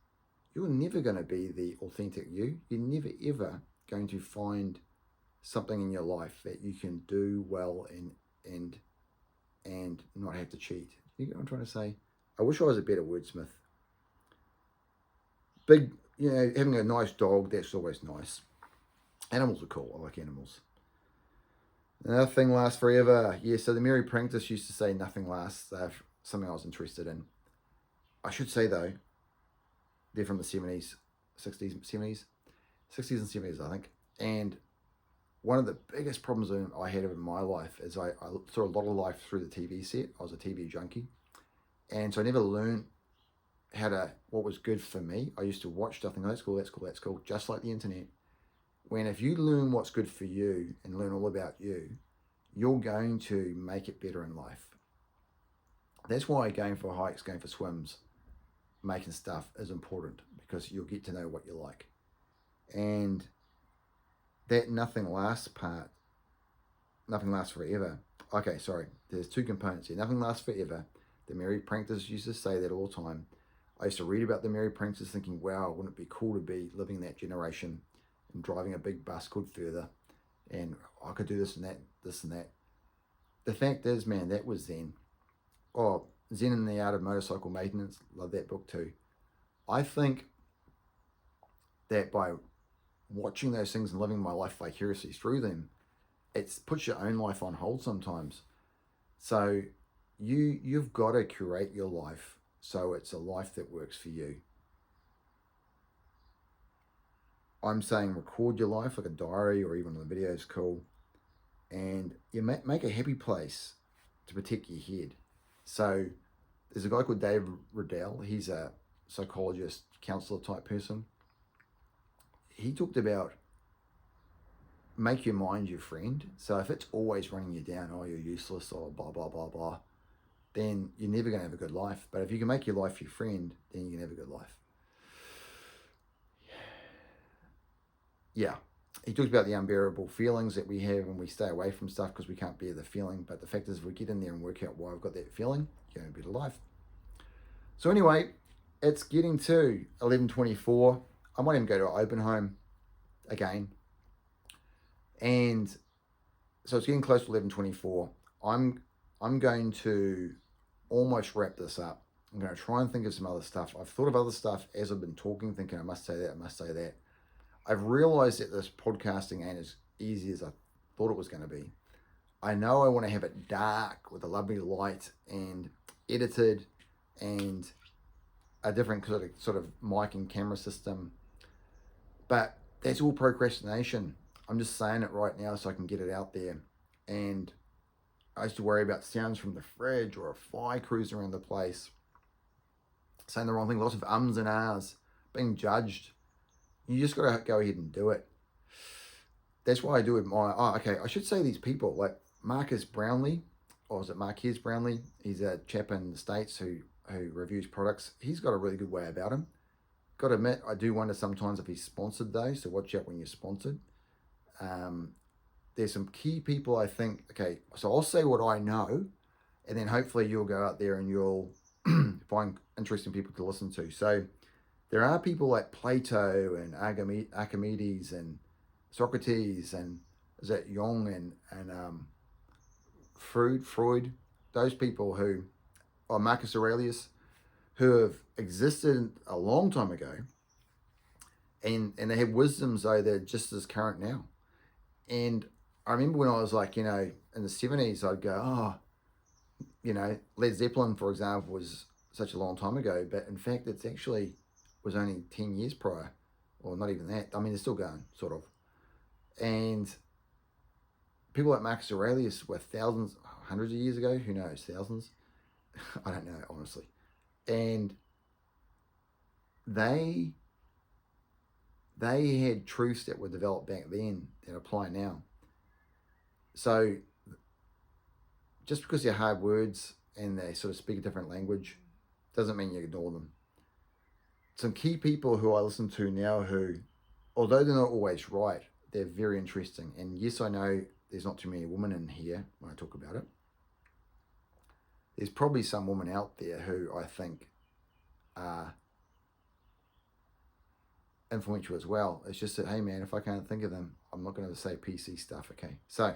you're never going to be the authentic you. You're never ever going to find something in your life that you can do well and not have to cheat. You get what I'm trying to say? I wish I was a better wordsmith. Big, having a nice dog, that's always nice. Animals are cool. I like animals. Nothing lasts forever. Yeah, so the Mary Prentice used to say nothing lasts. Something I was interested in. I should say, though, they're from the 70s, 60s, 70s, 60s and 70s, I think. And one of the biggest problems I had in my life is I saw a lot of life through the TV set. I was a TV junkie. And so I never learned what was good for me. I used to watch stuff and go, that's cool, just like the internet. When if you learn what's good for you and learn all about you, you're going to make it better in life. That's why going for hikes, going for swims, making stuff is important, because you'll get to know what you like. And that nothing lasts part, nothing lasts forever. Okay, sorry, there's two components here. Nothing lasts forever. The Mary Prentice used to say that all the time. I used to read about the Mary Prentice thinking, wow, wouldn't it be cool to be living that generation and driving a big bus called Further, and I could do this and that. The fact is, man, that was then. Oh, Zen and the Art of Motorcycle Maintenance, love that book too. I think that by watching those things and living my life vicariously through them, it puts your own life on hold sometimes. So you've got to curate your life so it's a life that works for you. I'm saying record your life like a diary, or even a video is cool, and you make a happy place to protect your head. So there's a guy called Dave Riddell. He's a psychologist, counselor type person. He talked about make your mind your friend. So if it's always running you down, oh, you're useless, or blah, blah, blah, blah, then you're never going to have a good life. But if you can make your life your friend, then you can have a good life. Yeah. He talks about the unbearable feelings that we have when we stay away from stuff because we can't bear the feeling. But the fact is, if we get in there and work out why I've got that feeling, you're going to have a better life. So anyway, it's getting to 11:24. I might even go to an open home again. And so it's getting close to 11:24. I'm going to almost wrap this up. I'm going to try and think of some other stuff. I've thought of other stuff as I've been talking, thinking I must say that. I've realized that this podcasting ain't as easy as I thought it was going to be. I know I want to have it dark with a lovely light and edited and a different sort of mic and camera system. But that's all procrastination. I'm just saying it right now so I can get it out there. And I used to worry about sounds from the fridge or a fly cruising around the place, saying the wrong thing, lots of ums and ahs, being judged. You just got to go ahead and do it. That's why I do admire, I should say these people, like Marcus Brownlee, or is it Marquez Brownlee? He's a chap in the States who who reviews products, he's got a really good way about him. Got to admit, I do wonder sometimes if he's sponsored though, so watch out when you're sponsored. There's some key people I think, okay, so I'll say what I know, and then hopefully you'll go out there and you'll find interesting people to listen to. So there are people like Plato and Archimedes and Socrates and is that Jung and Freud, those people who, or Marcus Aurelius, who have existed a long time ago, and they have wisdoms though they're just as current now. And I remember when I was like, in the 70s, I'd go, oh, Led Zeppelin, for example, was such a long time ago, but in fact, it's actually was only 10 years prior, or not even that. I mean, they're still going, sort of. And people like Marcus Aurelius were thousands, hundreds of years ago, who knows, thousands? I don't know, honestly. And they had truths that were developed back then that apply now. So just because they're hard words and they sort of speak a different language doesn't mean you ignore them. Some key people who I listen to now who, although they're not always right, they're very interesting. And yes, I know there's not too many women in here when I talk about it. There's probably some women out there who I think are influential as well. It's just that, hey man, if I can't think of them, I'm not going to say PC stuff, okay? So,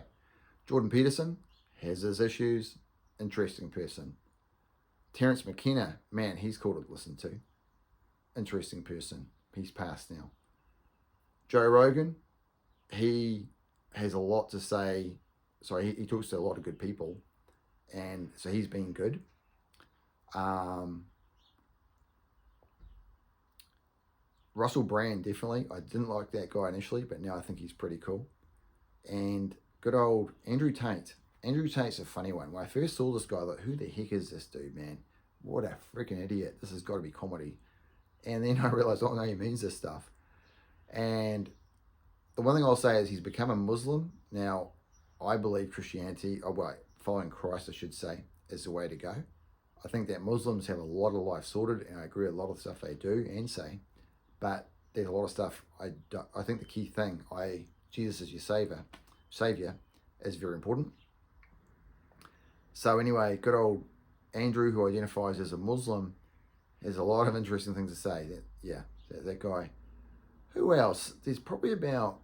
Jordan Peterson has his issues, interesting person. Terence McKenna, man, he's cool to listen to. Interesting person. He's passed now. Joe Rogan, he has a lot to say. Sorry, he talks to a lot of good people, and so he's been good. Russell Brand, definitely. I didn't like that guy initially, but now I think he's pretty cool. And good old Andrew Tate. Andrew Tate's a funny one. When I first saw this guy, I thought, who the heck is this dude, man? What a freaking idiot. This has got to be comedy. And then I realized, oh no, he means this stuff. And the one thing I'll say is he's become a Muslim. Now, I believe Christianity, following Christ, I should say, is the way to go. I think that Muslims have a lot of life sorted, and I agree with a lot of the stuff they do and say. But there's a lot of stuff I think the key thing, Jesus is your savior, is very important. So anyway, good old Andrew, who identifies as a Muslim, has a lot of interesting things to say. That guy. Who else? There's probably about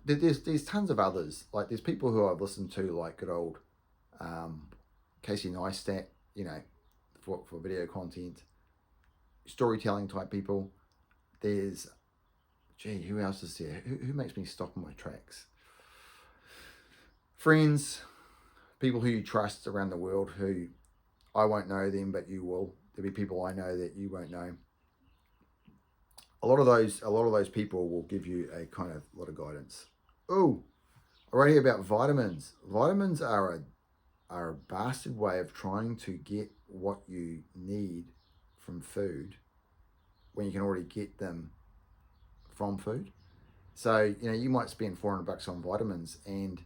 there's tons of others. Like there's people who I've listened to, like good old Casey Neistat, for video content, storytelling type people. There's, who else is there? Who makes me stop in my tracks? Friends, people who you trust around the world who I won't know them, but you will. There'll be people I know that you won't know. A lot of those people will give you a kind of lot of guidance. Oh, I wrote here about vitamins. Vitamins are a bastard way of trying to get what you need from food when you can already get them from food. So, you might spend $400 on vitamins, and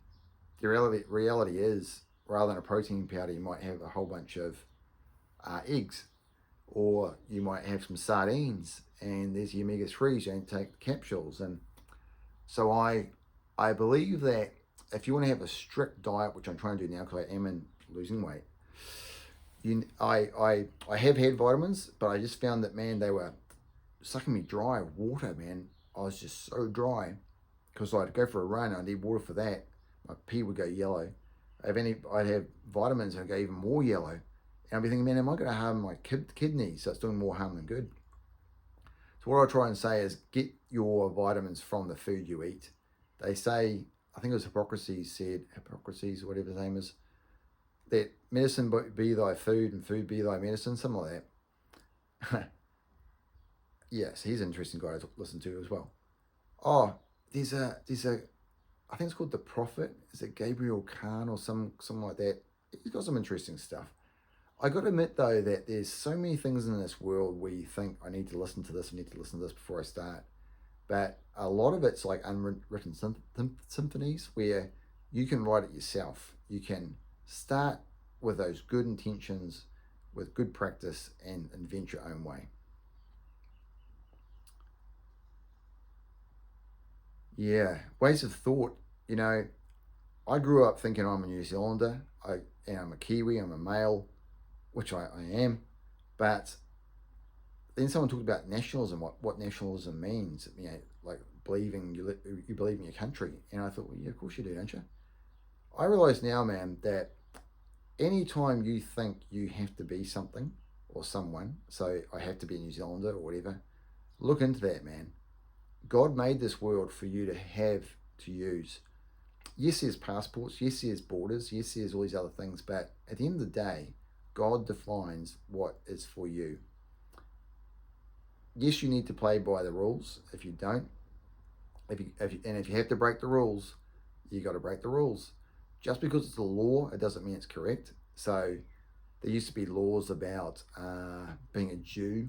the reality is, rather than a protein powder, you might have a whole bunch of eggs, or you might have some sardines, and there's the omega-3s, you don't take the capsules. And so I believe that if you want to have a strict diet, which I'm trying to do now because I am in losing weight, I have had vitamins, but I just found that, man, they were sucking me dry. Water, man, I was just so dry because I'd go for a run, I need water for that. My pee would go yellow. I'd have vitamins and I'd go even more yellow. And I'd be thinking, man, am I going to harm my kidneys? So it's doing more harm than good. So what I try and say is get your vitamins from the food you eat. They say, I think it was Hippocrates, whatever his name is, that medicine be thy food and food be thy medicine, something like that. Yes, he's an interesting guy to listen to as well. Oh, there's a I think it's called The Prophet. Is it Gabriel Khan or something like that? He's got some interesting stuff. I got to admit though that there's so many things in this world where you think I need to listen to this before I start, but a lot of it's like unwritten symphonies where you can write it yourself. You can start with those good intentions, with good practice and invent your own way. Yeah, ways of thought. You know, I grew up thinking I'm a New Zealander. I'm a Kiwi. I'm a male, which I am. But then someone talked about nationalism. What nationalism means? You know, like believing you believe in your country. And I thought, well, yeah, of course you do, don't you? I realize now, man, that anytime you think you have to be something or someone, so I have to be a New Zealander or whatever, look into that, man. God made this world for you to have, to use. Yes, there's passports. Yes, there's borders. Yes, there's all these other things. But at the end of the day, God defines what is for you. Yes, you need to play by the rules. If you don't, if you have to break the rules, you got to break the rules. Just because it's a law, it doesn't mean it's correct. So there used to be laws about being a Jew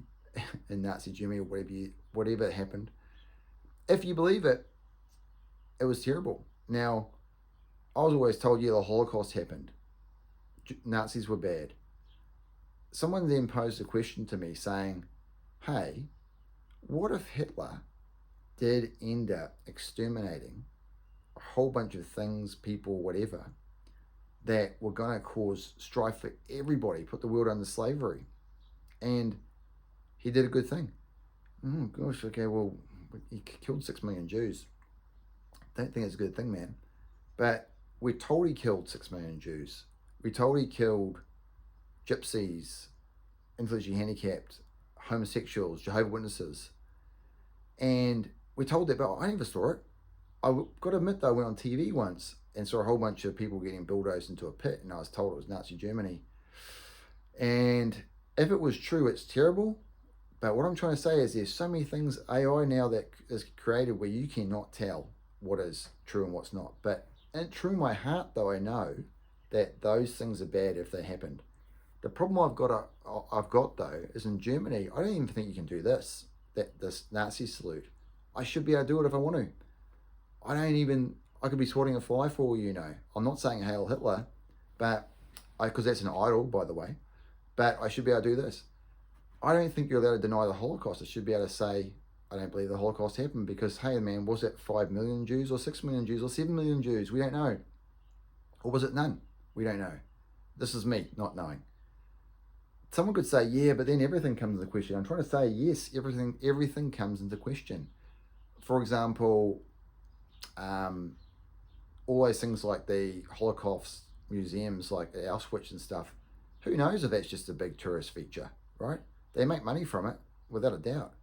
in Nazi Germany or whatever happened. If you believe it, it was terrible. Now, I was always told, yeah, the Holocaust happened. Nazis were bad. Someone then posed a question to me saying, hey, what if Hitler did end up exterminating a whole bunch of things, people, whatever, that were going to cause strife for everybody, put the world under slavery? And he did a good thing. Oh, gosh, okay, well, he killed 6 million Jews. Don't think it's a good thing, man. But we're told he killed 6 million Jews. We're told he killed gypsies, intellectually handicapped, homosexuals, Jehovah's Witnesses. And we're told that, but I never saw it. I've got to admit, though, I went on TV once and saw a whole bunch of people getting bulldozed into a pit, and I was told it was Nazi Germany. And if it was true, it's terrible. But what I'm trying to say is there's so many things AI now that is created where you cannot tell what is true and what's not. But in true my heart, though, I know that those things are bad if they happened. The problem I've got though is in Germany. I don't even think you can do this Nazi salute. I should be able to do it if I want to. I don't even. I could be swatting a fly for all you know. I'm not saying Hail Hitler, but because that's an idol, by the way. But I should be able to do this. I don't think you're allowed to deny the Holocaust. I should be able to say I don't believe the Holocaust happened because, hey, man, was it 5 million Jews or 6 million Jews or 7 million Jews? We don't know. Or was it none? We don't know. This is me not knowing. Someone could say, yeah, but then everything comes into question. I'm trying to say, yes, everything comes into question. For example, all those things like the Holocaust museums, like Auschwitz and stuff. Who knows if that's just a big tourist feature, right? They make money from it, without a doubt.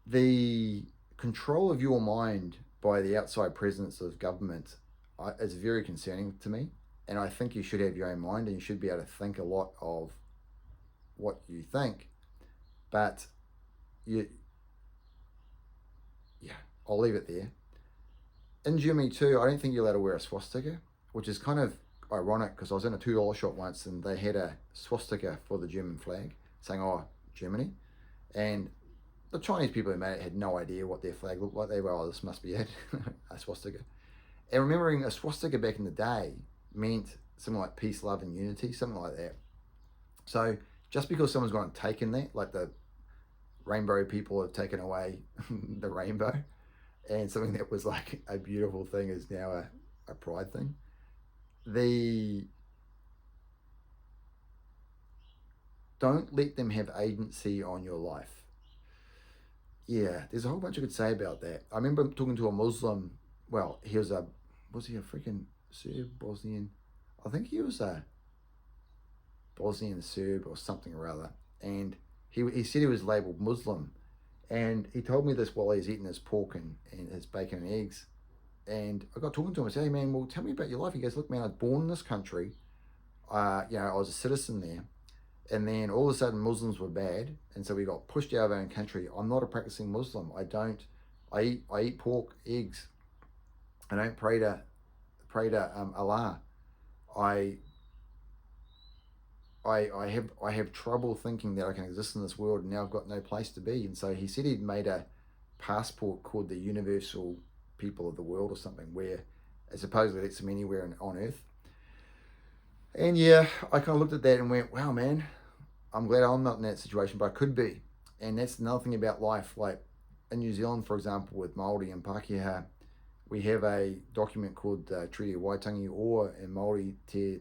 The control of your mind by the outside presence of government is very concerning to me. And I think you should have your own mind and you should be able to think a lot of what you think. But yeah, I'll leave it there. In Germany too, I don't think you're allowed to wear a swastika, which is kind of ironic because I was in a $2 shop once and they had a swastika for the German flag saying, oh, Germany. And the Chinese people who made it had no idea what their flag looked like. They were, oh, this must be it, a swastika. And remembering a swastika back in the day meant something like peace, love, and unity, something like that. So just because someone's gone and taken that, like the rainbow people have taken away the rainbow, and something that was like a beautiful thing is now a pride thing. Don't let them have agency on your life. Yeah, there's a whole bunch I could say about that. I remember talking to a Muslim. Well, was he a freaking Serb, Bosnian? I think he was a Bosnian Serb or something or other. And he said he was labeled Muslim. And he told me this while he was eating his pork and his bacon and eggs. And I got talking to him. I said, hey, man, well, tell me about your life. He goes, look, man, I was born in this country. I was a citizen there. And then all of a sudden Muslims were bad. And so we got pushed out of our own country. I'm not a practicing Muslim. I eat pork, eggs. I don't pray to Allah. I have trouble thinking that I can exist in this world and now I've got no place to be. And so he said he'd made a passport called the Universal People of the World or something, where it supposedly lets him anywhere on Earth. And yeah, I kind of looked at that and went, wow, man, I'm glad I'm not in that situation, but I could be. And that's another thing about life. Like in New Zealand, for example, with Māori and Pākehā, we have a document called Treaty of Waitangi, or in Māori, Te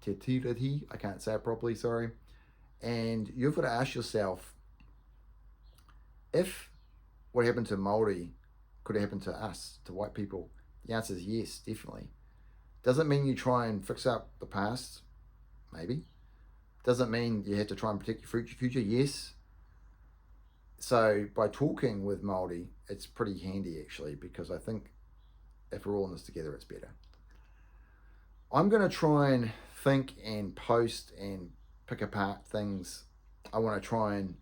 Tiriti. I can't say it properly, sorry. And you've got to ask yourself, if what happened to Māori could happen to us, to white people, the answer is yes, definitely. Doesn't mean you try and fix up the past, maybe. Doesn't mean you have to try and protect your future, yes. So by talking with Māori, it's pretty handy actually, because I think if we're all in this together, it's better. I'm going to try and think and post and pick apart things. I want to try and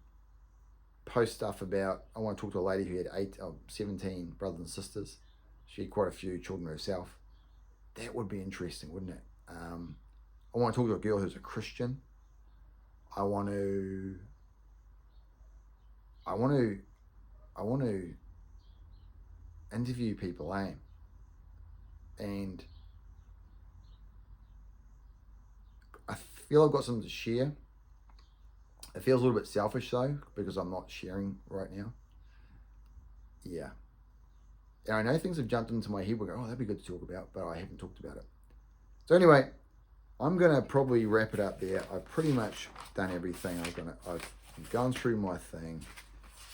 post stuff about. I want to talk to a lady who had 17 brothers and sisters. She had quite a few children herself. That would be interesting, wouldn't it? I want to talk to a girl who's a Christian. I want to. I want to. I want to interview people, and I feel I've got something to share. It feels a little bit selfish though, because I'm not sharing right now. Yeah. And I know things have jumped into my head. We're going, oh, that'd be good to talk about, but I haven't talked about it. So anyway, I'm gonna probably wrap it up there. I've pretty much done everything. I've gone through my thing.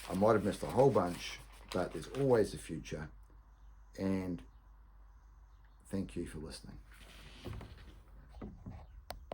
I might have missed a whole bunch, but there's always a future. And thank you for listening.